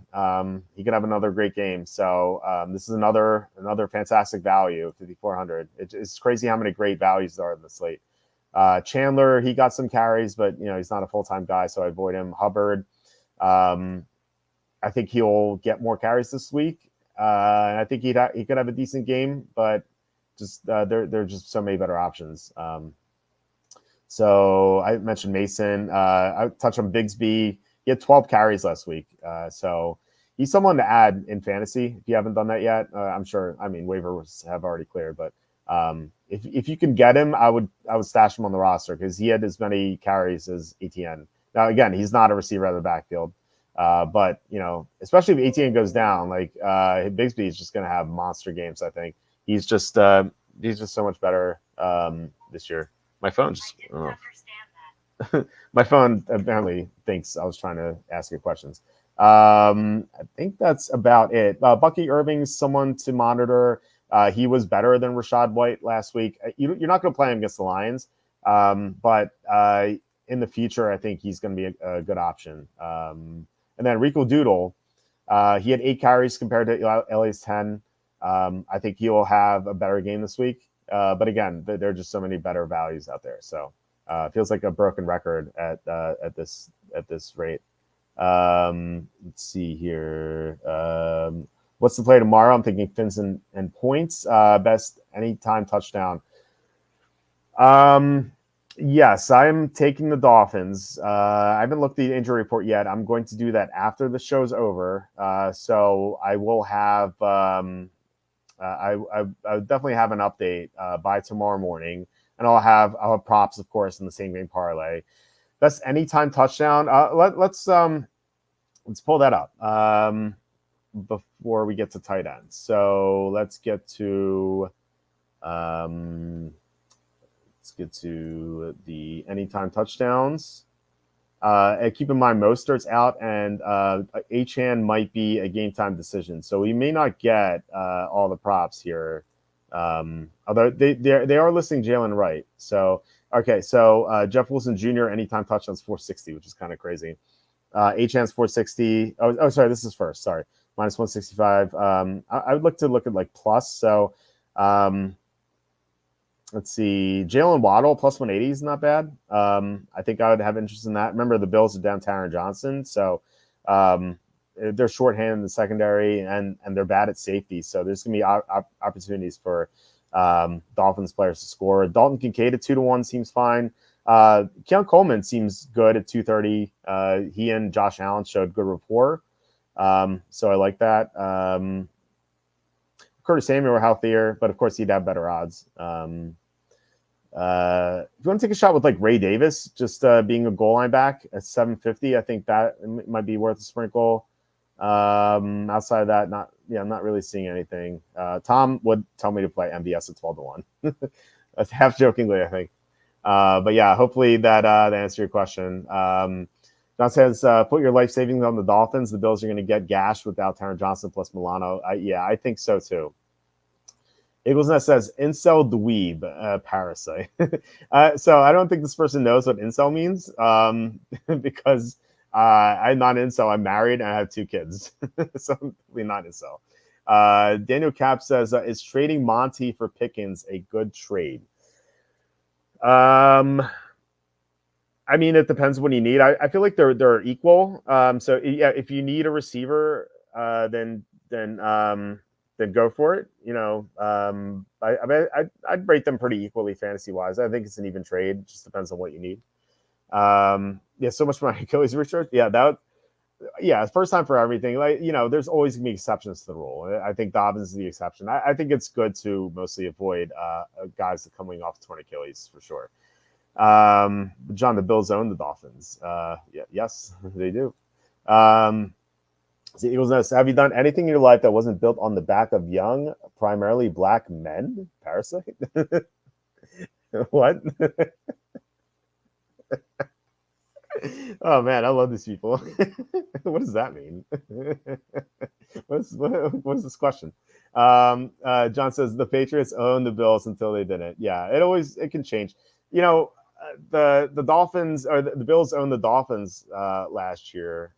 He could have another great game. So this is another fantastic value, 5,400. It's crazy how many great values there are in the slate. Chandler, he got some carries, but he's not a full-time guy, so I avoid him. Hubbard, I think he'll get more carries this week. And I think he could have a decent game, but just there are just so many better options. So I mentioned Mason. I touched on Bigsby. He had 12 carries last week. So he's someone to add in fantasy if you haven't done that yet. I'm sure. I mean, waivers have already cleared, but if you can get him, I would stash him on the roster because he had as many carries as ETN. Now again, he's not a receiver out of the backfield. But especially if ETN goes down, like Bigsby is just going to have monster games. I think he's just so much better this year. My phone just my phone apparently thinks I was trying to ask you questions. I think that's about it. Bucky Irving's someone to monitor. He was better than Rachaad White last week. You're not going to play him against the Lions, but in the future, I think he's going to be a good option. And then Rico Doodle, he had 8 carries compared to LA's 10. I think he will have a better game this week. But again, there are just so many better values out there. So it feels like a broken record at this rate. Let's see here. What's the play tomorrow? I'm thinking Fins and points. Best anytime touchdown. Yes, I'm taking the Dolphins. I haven't looked at the injury report yet. I'm going to do that after the show's over. So I will have I definitely have an update by tomorrow morning, and I'll have props, of course, in the same game parlay. Best anytime touchdown. Let's pull that up before we get to tight ends. So let's get to the anytime touchdowns. And keep in mind, Mostert's out, and Achane might be a game time decision, so we may not get all the props here. Although they are listing Jalen Wright. So okay, so Jeff Wilson Jr. anytime touchdowns 460, which is kind of crazy. Achane's 460. Oh, sorry, this is first. Sorry, minus 165. I would look at like plus. So let's see. Jalen Waddle plus 180 is not bad. I think I would have interest in that. Remember, the Bills are down Taron Johnson, so they're shorthanded in the secondary, and they're bad at safety. So there's going to be opportunities for Dolphins players to score. Dalton Kincaid at 2-1 seems fine. Keon Coleman seems good at 230. He and Josh Allen showed good rapport, so I like that. Curtis Samuel were healthier, but of course he'd have better odds. If you want to take a shot with like Ray Davis, just being a goal line back at 750, I think that might be worth a sprinkle. Outside of that, I'm not really seeing anything. Tom would tell me to play MVS at 12-1. That's half jokingly, I think. But yeah, hopefully that answered your question. John says, put your life savings on the Dolphins. The Bills are going to get gashed without Taron Johnson plus Milano. I think so too. Eagles Nest says, incel dweeb, parasite. So I don't think this person knows what incel means because I'm not incel. I'm married and I have 2 kids. So I'm probably not incel. Daniel Cap says, is trading Monty for Pickens a good trade? I mean, it depends what you need. I feel like they're equal. So yeah, if you need a receiver, then go for it. I'd rate them pretty equally fantasy wise. I think it's an even trade. It just depends on what you need. Yeah, so much for my Achilles research. Yeah, first time for everything. Like, there's always gonna be exceptions to the rule. I think Dobbins is the exception. I think it's good to mostly avoid guys that coming off torn Achilles for sure. John, the Bills own the Dolphins. Yes, they do. The Eagles Nest, have you done anything in your life that wasn't built on the back of young, primarily black men? Parasite? What? Oh man, I love these people. What does that mean? What is this question? John says the Patriots own the Bills until they didn't. Yeah, it can change. the Dolphins or the Bills owned the Dolphins last year,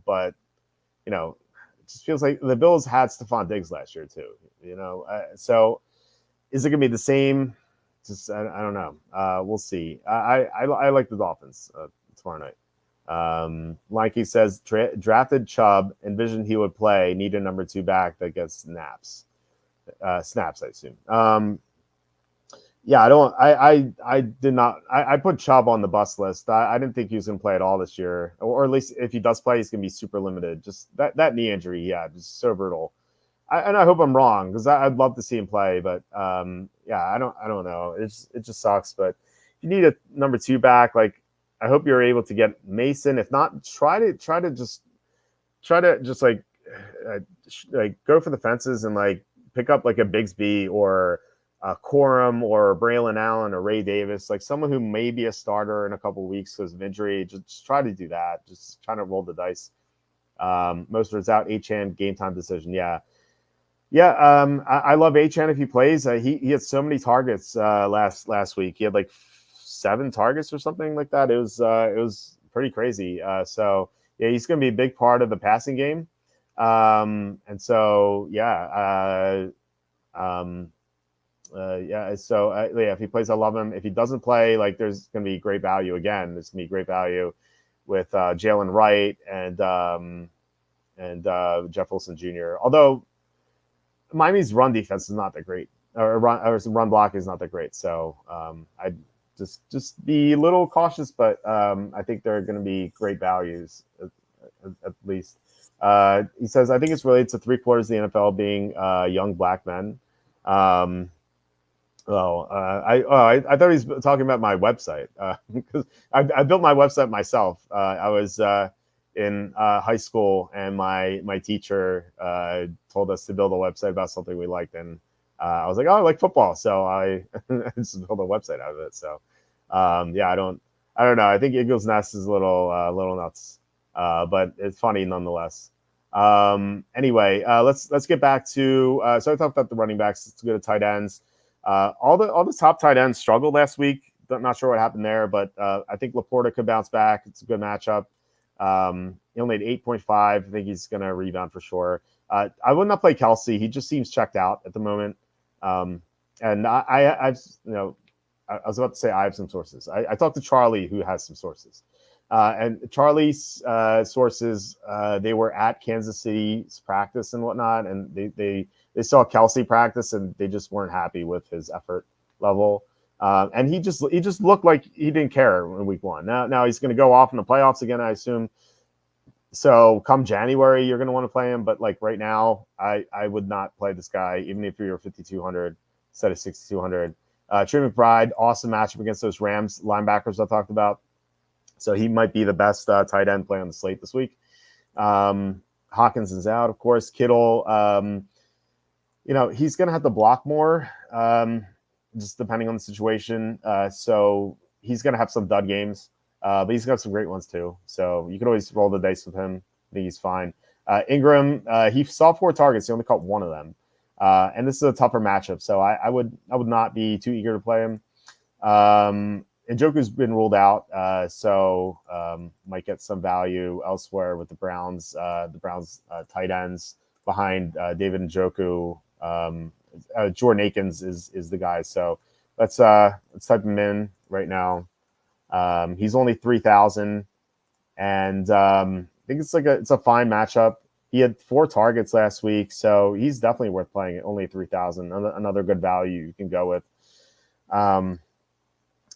but you know, it just feels like the Bills had Stephon Diggs last year too. So is it going to be the same? Just I don't know. We'll see. I like the Dolphins tomorrow night. Likey says drafted Chubb, envisioned he would play, need a number 2 back that gets snaps, I assume. Yeah, I did not. I put Chubb on the bust list. I didn't think he was going to play at all this year, or at least if he does play, he's going to be super limited. Just that knee injury, yeah, just so brutal. And I hope I'm wrong because I'd love to see him play, but yeah, I don't know. It just sucks. But if you need a number 2 back, like I hope you're able to get Mason. If not, try to just like go for the fences and like pick up like a Bigsby or Corum or Braylon Allen or Ray Davis, like someone who may be a starter in a couple of weeks because of injury. Just try to do that. Just trying to roll the dice. Most of it's out. Achane game time decision. Yeah. I love Achane if he plays. He had so many targets last week. He had like 7 targets or something like that. It was pretty crazy. So yeah, he's going to be a big part of the passing game. And so yeah. So if he plays, I love him. If he doesn't play, like there's going to be great value again. There's going to be great value with Jalen Wright and Jeff Wilson Jr. Although Miami's run defense is not that great, or run block is not that great. So I just be a little cautious, but I think there are going to be great values at least. He says, I think it's related to 3/4 of the NFL being young black men. I thought he was talking about my website because I built my website myself. I was in high school, and my teacher told us to build a website about something we liked, and I was like, oh, I like football, so I just built a website out of it. So yeah, I don't know. I think Eagles Nest is a little nuts, but it's funny nonetheless. Anyway, let's get back to so I talked about the running backs. Let's go to tight ends. All the top tight ends struggled last week. Not sure what happened there, but I think Laporta could bounce back. It's a good matchup. He only had 8.5. I think he's going to rebound for sure. I would not play Kelsey. He just seems checked out at the moment. And I've I was about to say I have some sources. I talked to Charlie, who has some sources. And Charlie's sources, they were at Kansas City's practice and whatnot, and they saw Kelsey practice, and they just weren't happy with his effort level. And he just looked like he didn't care in week 1. Now he's going to go off in the playoffs again, I assume. So come January, you're going to want to play him. But like right now, I would not play this guy, even if you're 5,200 instead of 6,200. Trey McBride, awesome matchup against those Rams linebackers I talked about. So he might be the best tight end play on the slate this week. Hawkins is out, of course. Kittle, he's going to have to block more, just depending on the situation. So he's going to have some dud games, but he's got some great ones too. So you can always roll the dice with him. I think he's fine. Ingram, he saw 4 targets. He only caught 1 of them. And this is a tougher matchup, so I would not be too eager to play him. Njoku's been ruled out, so might get some value elsewhere with the Browns. Tight ends behind David Njoku. Jordan Akins is the guy. So let's type him in right now. He's only 3,000, and I think it's a fine matchup. He had 4 targets last week, so he's definitely worth playing at only 3,000. Another good value you can go with.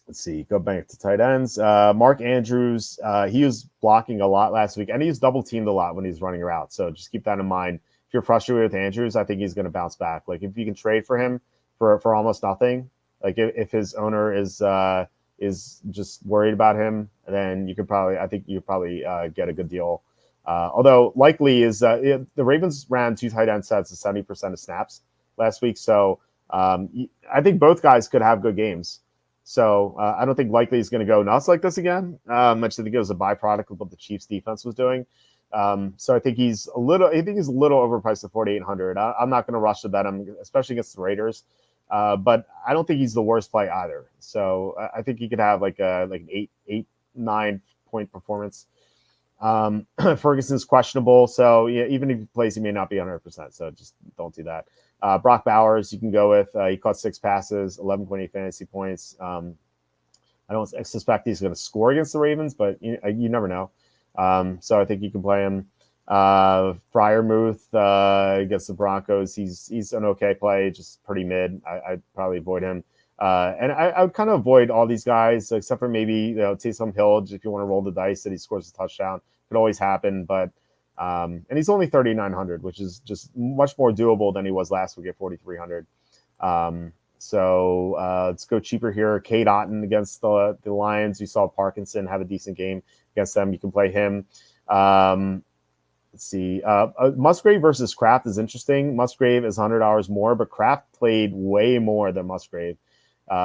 Let's see, go back to tight ends. Mark Andrews, he was blocking a lot last week, and he was double teamed a lot when he's running around. So just keep that in mind. If you're frustrated with Andrews, I think he's going to bounce back. Like if you can trade for him for almost nothing, like if his owner is just worried about him, then you could probably get a good deal. Although likely is the Ravens ran 2 tight end sets of 70% of snaps last week, so I think both guys could have good games. So I don't think likely is going to go nuts like this again. I just think it was a byproduct of what the Chiefs defense was doing. So I think he's a little overpriced at 4,800. I'm not going to rush to bet him, especially against the Raiders. But I don't think he's the worst play either. So I think he could have like an 9 point performance. Ferguson's questionable, so yeah, even if he plays, he may not be 100%. So just don't do that. Brock Bowers, you can go with. He caught 6 passes, 11.8 fantasy points. I don't suspect he's going to score against the Ravens, but you never know. So I think you can play him. Fryermuth against the Broncos, he's an okay play, just pretty mid. I'd probably avoid him. And I would kind of avoid all these guys, except for maybe Taysom Hill, if you want to roll the dice that he scores a touchdown. Could always happen, but and he's only 3,900, which is just much more doable than he was last week at 4,300. So let's go cheaper here. Cade Otton against the Lions. You saw Parkinson have a decent game against them. You can play him. Let's see. Musgrave versus Kraft is interesting. Musgrave is $100 more, but Kraft played way more than Musgrave.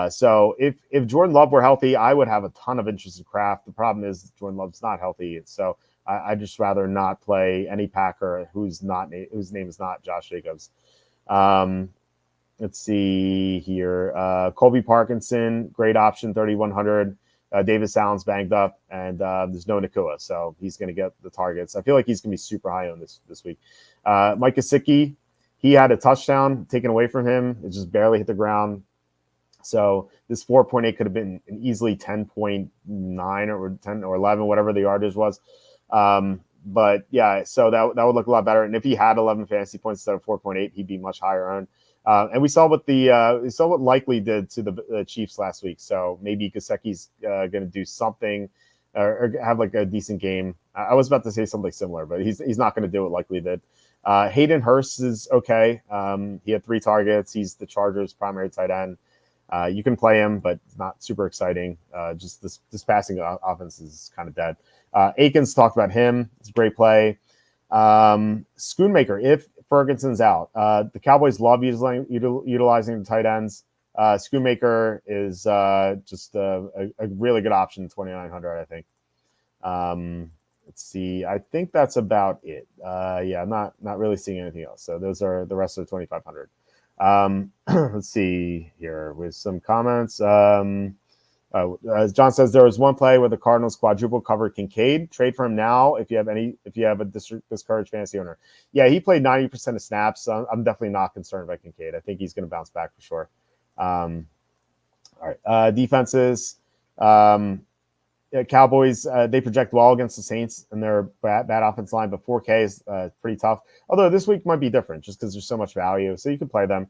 So if Jordan Love were healthy, I would have a ton of interest in Kraft. The problem is Jordan Love's not healthy, so I'd just rather not play any Packer whose name is not Josh Jacobs. Let's see here. Colby Parkinson, great option, 3,100. Davis Allen's banged up, and there's no Nakua, so he's going to get the targets. I feel like he's going to be super high on this week. Mike Gesicki, he had a touchdown taken away from him. It just barely hit the ground. So this 4.8 could have been an easily 10.9 or 10 or 11, whatever the yardage was. But yeah, so that would look a lot better. And if he had 11 fantasy points instead of 4.8, he'd be much higher owned. And we saw what Likely did to the Chiefs last week. So maybe Gesicki's going to do something or have like a decent game. I was about to say something similar, but he's not going to do what Likely did. Hayden Hurst is okay. He had 3 targets. He's the Chargers' primary tight end. You can play him, but it's not super exciting. Just this passing offense is kind of dead. Akins talked about him. It's a great play. Schoonmaker, if Ferguson's out, the Cowboys love utilizing the tight ends. Schoonmaker is just a really good option, 2,900, I think. Let's see. I think that's about it. Yeah, I'm not really seeing anything else. So those are the rest of the 2,500. Let's see here with some comments. As John says, there was one play where the Cardinals quadruple covered Kincaid. Trade for him now if you have a discouraged fantasy owner. Yeah, he played 90% of snaps. So I'm definitely not concerned about Kincaid. I think he's going to bounce back for sure. All right, defenses. Cowboys, they project well against the Saints and their bad offensive line, but 4K is pretty tough. Although this week might be different just because there's so much value. So you can play them.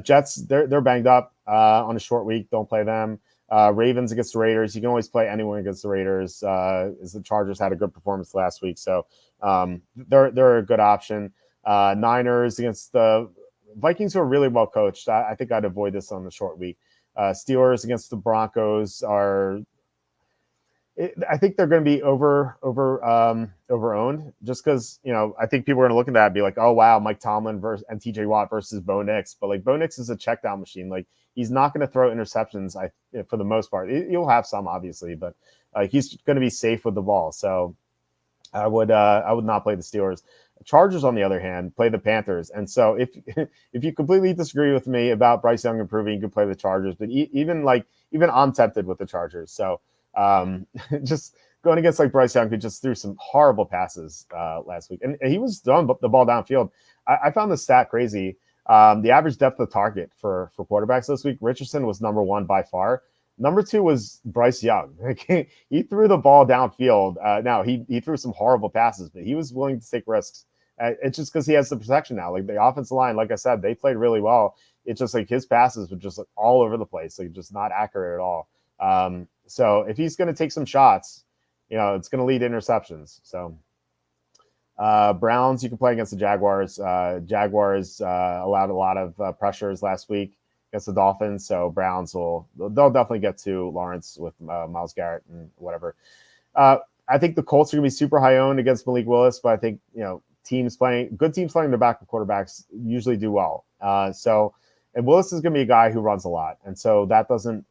Jets, they're banged up on a short week. Don't play them. Ravens against the Raiders. You can always play anyone against the Raiders. As the Chargers had a good performance last week. So they're a good option. Niners against the Vikings, who are really well coached. I think I'd avoid this on the short week. Steelers against the Broncos are... I think they're going to be over-owned just because, I think people are going to look at that and be like, oh, wow, Mike Tomlin and TJ Watt versus Bo Nix. But like Bo Nix is a check down machine. Like he's not going to throw interceptions for the most part. You'll have some, obviously, but he's going to be safe with the ball. So I would not play the Steelers. Chargers, on the other hand, play the Panthers. And so if you completely disagree with me about Bryce Young improving, you can play the Chargers. But even I'm tempted with the Chargers. So just going against like Bryce Young, who just threw some horrible passes last week, and he was throwing the ball downfield. I found the stat crazy. The average depth of target for quarterbacks this week, Richardson was number 1 by far. Number 2 was Bryce Young. He threw the ball downfield. Now he threw some horrible passes, but he was willing to take risks. It's just because he has the protection now. Like the offensive line, like I said, they played really well. It's just like his passes were just like all over the place, like just not accurate at all. So if he's going to take some shots, it's going to lead to interceptions. So Browns, you can play against the Jaguars. Jaguars allowed a lot of pressures last week against the Dolphins. So Browns they'll definitely get to Lawrence with Myles Garrett and whatever. I think the Colts are going to be super high owned against Malik Willis, but I think, good teams playing their backup quarterbacks usually do well. And Willis is going to be a guy who runs a lot. And so that doesn't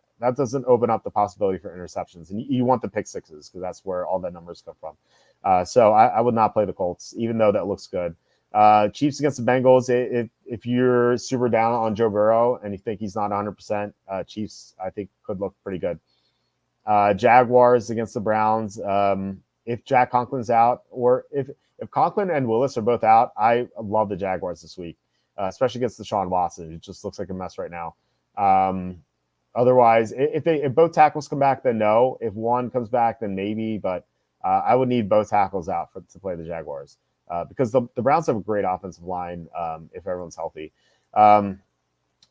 open up the possibility for interceptions. And you want the pick sixes because that's where all the numbers come from. So I would not play the Colts, even though that looks good. Chiefs against the Bengals. If you're super down on Joe Burrow and you think he's not 100%, Chiefs I think could look pretty good. Jaguars against the Browns. If Jack Conklin's out, or if Conklin and Willis are both out, I love the Jaguars this week, especially against Deshaun Watson. It just looks like a mess right now. Otherwise, if both tackles come back, then no. If one comes back, then maybe. But I would need both tackles out to play the Jaguars because the Browns have a great offensive line if everyone's healthy.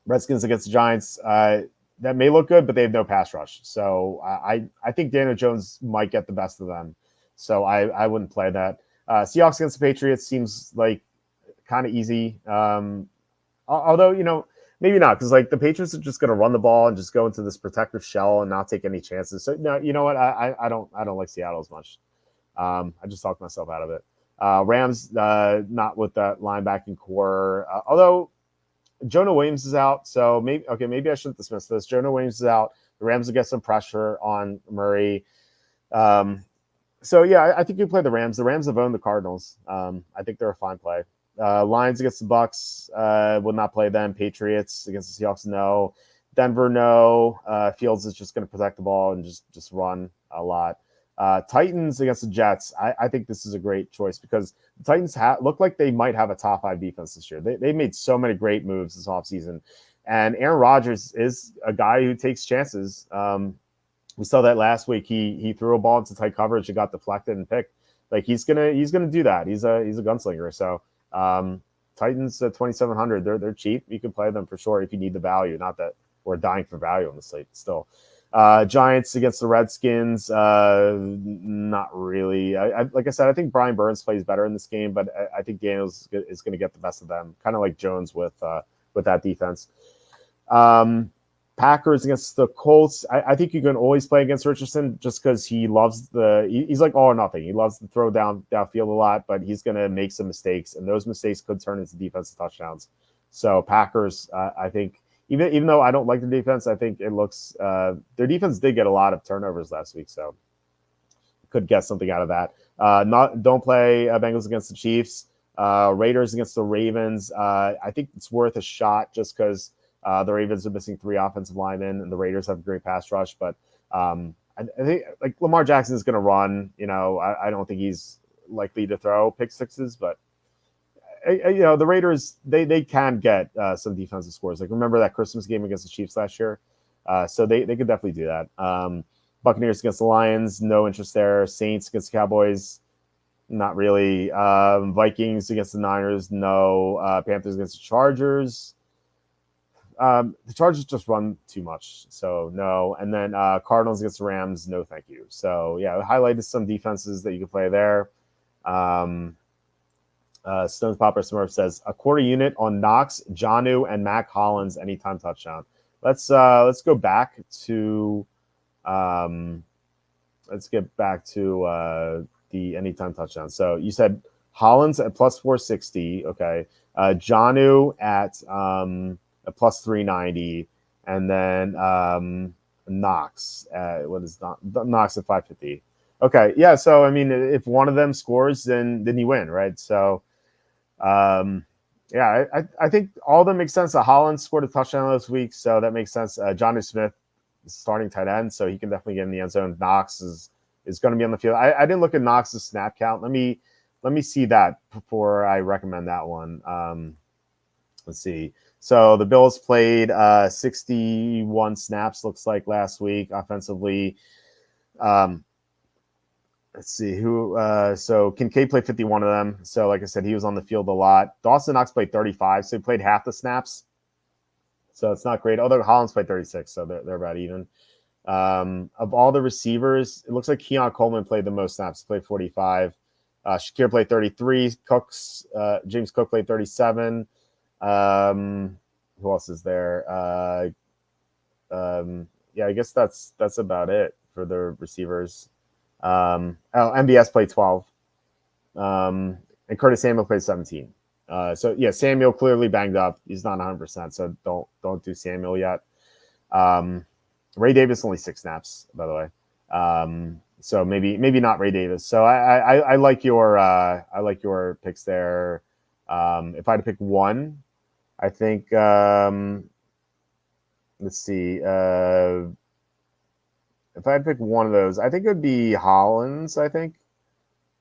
Redskins against the Giants. That may look good, but they have no pass rush. So I think Daniel Jones might get the best of them. So I wouldn't play that. Seahawks against the Patriots seems like kind of easy. Although, maybe not, because like the Patriots are just going to run the ball and just go into this protective shell and not take any chances. So no, you know what? I don't like Seattle as much. I just talked myself out of it. Rams not with that linebacking core. Although Jonah Williams is out, so maybe I shouldn't dismiss this. Jonah Williams is out. The Rams will get some pressure on Murray. So yeah, I think you play the Rams. The Rams have owned the Cardinals. I think they're a fine play. Lions against the Bucks, would not play them. Patriots against the Seahawks, no. Denver, no. Fields is just going to protect the ball and just run a lot. Titans against the Jets, I think this is a great choice because the Titans look like they might have a top 5 defense this year. They made so many great moves this offseason. And Aaron Rodgers is a guy who takes chances. We saw that last week. He threw a ball into tight coverage and got deflected and picked. Like he's gonna do that. He's a gunslinger. So Titans at 2,700. They're cheap. You can play them for sure if you need the value. Not that we're dying for value on the slate still. Giants against the Redskins. Not really. Like I said, I think Brian Burns plays better in this game, but I think Daniels is going to get the best of them. Kind of like Jones with that defense. Packers against the Colts. I think you can always play against Richardson just because he loves he's like all or nothing. He loves to throw downfield a lot, but he's going to make some mistakes, and those mistakes could turn into defensive touchdowns. So Packers, I think, even though I don't like the defense, I think it looks their defense did get a lot of turnovers last week, so could get something out of that. Don't play Bengals against the Chiefs. Raiders against the Ravens. I think it's worth a shot just because the Ravens are missing 3 offensive linemen, and the Raiders have a great pass rush. But I think like Lamar Jackson is going to run. I don't think he's likely to throw pick sixes, but the Raiders they can get some defensive scores. Like remember that Christmas game against the Chiefs last year, so they could definitely do that. Buccaneers against the Lions, no interest there. Saints against the Cowboys, not really. Vikings against the Niners, no. Panthers against the Chargers. The Chargers just run too much, so no. And then Cardinals against the Rams, no thank you. So yeah, I highlighted some defenses that you can play there. Stones Popper Smurf says a quarter unit on Knox, Jonnu, and Mac Hollins anytime touchdown. Let's go back to the anytime touchdown. So you said Hollins at plus 460, okay. Jonnu at a plus 390, and then Knox at Knox at 550. Okay, yeah. So I mean, if one of them scores, then you win, right? So, yeah, I think all of them make sense. Hollins scored a touchdown this week, so that makes sense. Jonnu Smith is starting tight end, so he can definitely get in the end zone. Knox is going to be on the field. I didn't look at Knox's snap count. Let me see that before I recommend that one. Let's see. So the Bills played 61 snaps, looks like, last week offensively. Let's see who. So Kincaid played 51 of them. So like I said, he was on the field a lot. Dawson Knox played 35, so he played half the snaps. So it's not great. Although Hollins played 36, so they're about even. Of all the receivers, it looks like Keon Coleman played the most snaps. He played 45. Shakir played 33. James Cook played 37. Who else is there? Yeah, I guess that's about it for the receivers. MBS played 12. And Curtis Samuel played 17. So yeah, Samuel clearly banged up. He's not 100%, so don't do Samuel yet. Ray Davis only 6 snaps, by the way. So maybe not Ray Davis. So I like your picks there. If I had to pick one, I think, let's see. If I had to pick one of those, I think it would be Hollins, I think.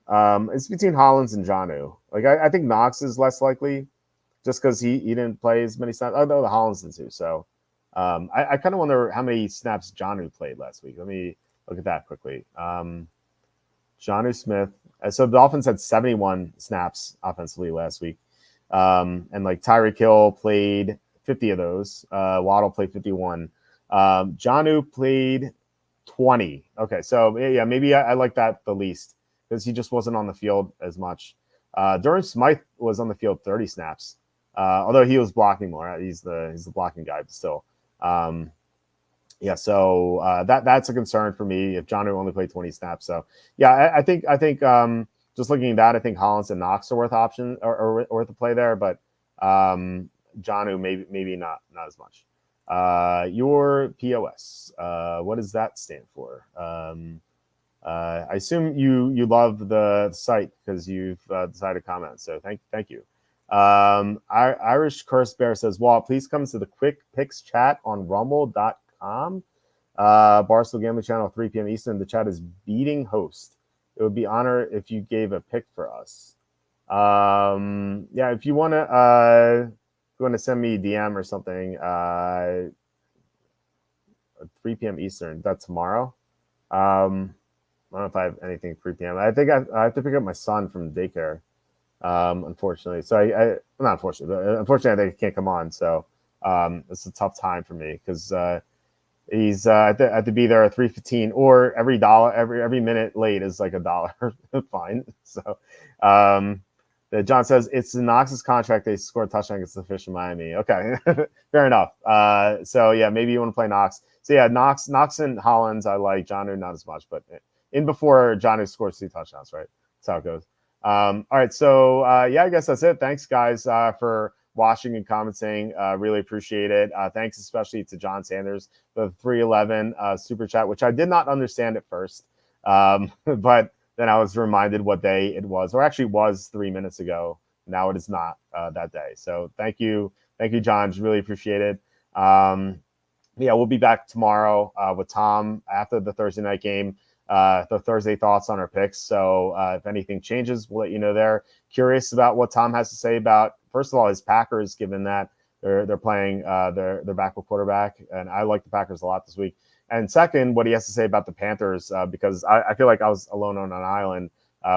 It's between Hollins and Jonnu. Like, I think Knox is less likely just because he didn't play as many snaps. Oh, no, the Hollins did too. So I kind of wonder how many snaps Jonnu played last week. Let me look at that quickly. Jonnu Smith. So the Dolphins had 71 snaps offensively last week. And like Tyreek Hill played 50 of those. Waddle played 51. Jonnu played 20. Okay, so yeah, maybe I like that the least because he just wasn't on the field as much. Durham Smythe was on the field 30 snaps, although he was blocking more. He's the blocking guy, but still. Yeah, so that's a concern for me if Jonnu only played 20 snaps. So yeah, I think just looking at that, I think Hollins and Knox are worth option or worth a play there, but Jonnu maybe not as much. Your POS, what does that stand for? I assume you love the site because you've decided to comment. So thank you. Irish Curse Bear says, Walt, please come to the quick picks chat on rumble.com. Barstool Gambling Channel, 3 p.m. Eastern. The chat is beating host. It would be honor if you gave a pick for us. Yeah, if you want to send me a DM or something, 3 p.m. Eastern. That's tomorrow. I don't know if I have anything 3 p.m. I think I have to pick up my son from daycare, unfortunately. So I not unfortunately, but unfortunately I can't come on. So it's a tough time for me because he's I have to be there at 3:15, or every minute late is like $1 fine. So John says it's the Knox's contract. They scored a touchdown against the Fish in Miami. Okay, fair enough. So yeah, maybe you want to play Knox. So yeah, Knox and Hollins I like. Jonnu not as much, but in before Jonnu scores 2 touchdowns, right? That's how it goes. All right, so yeah, I guess that's it. Thanks guys for watching and commenting. Really appreciate it. Thanks especially to John Sanders, the 311 super chat, which I did not understand at first, but then I was reminded what day it was, or actually was 3 minutes ago. Now it is not that day. So thank you, John. Really appreciate it. Yeah, we'll be back tomorrow with Tom after the Thursday night game. The Thursday thoughts on our picks. So if anything changes, we'll let you know there. Curious about what Tom has to say about, first of all, his Packers, given that they're playing their backup quarterback, and I like the Packers a lot this week. And second, what he has to say about the Panthers, because I feel like I was alone on an island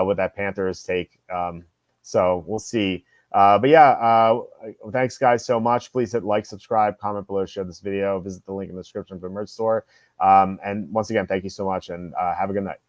with that Panthers take. So we'll see. But yeah, thanks guys so much. Please hit like, subscribe, comment below, share this video, visit the link in the description for the merch store. And once again, thank you so much, and have a good night.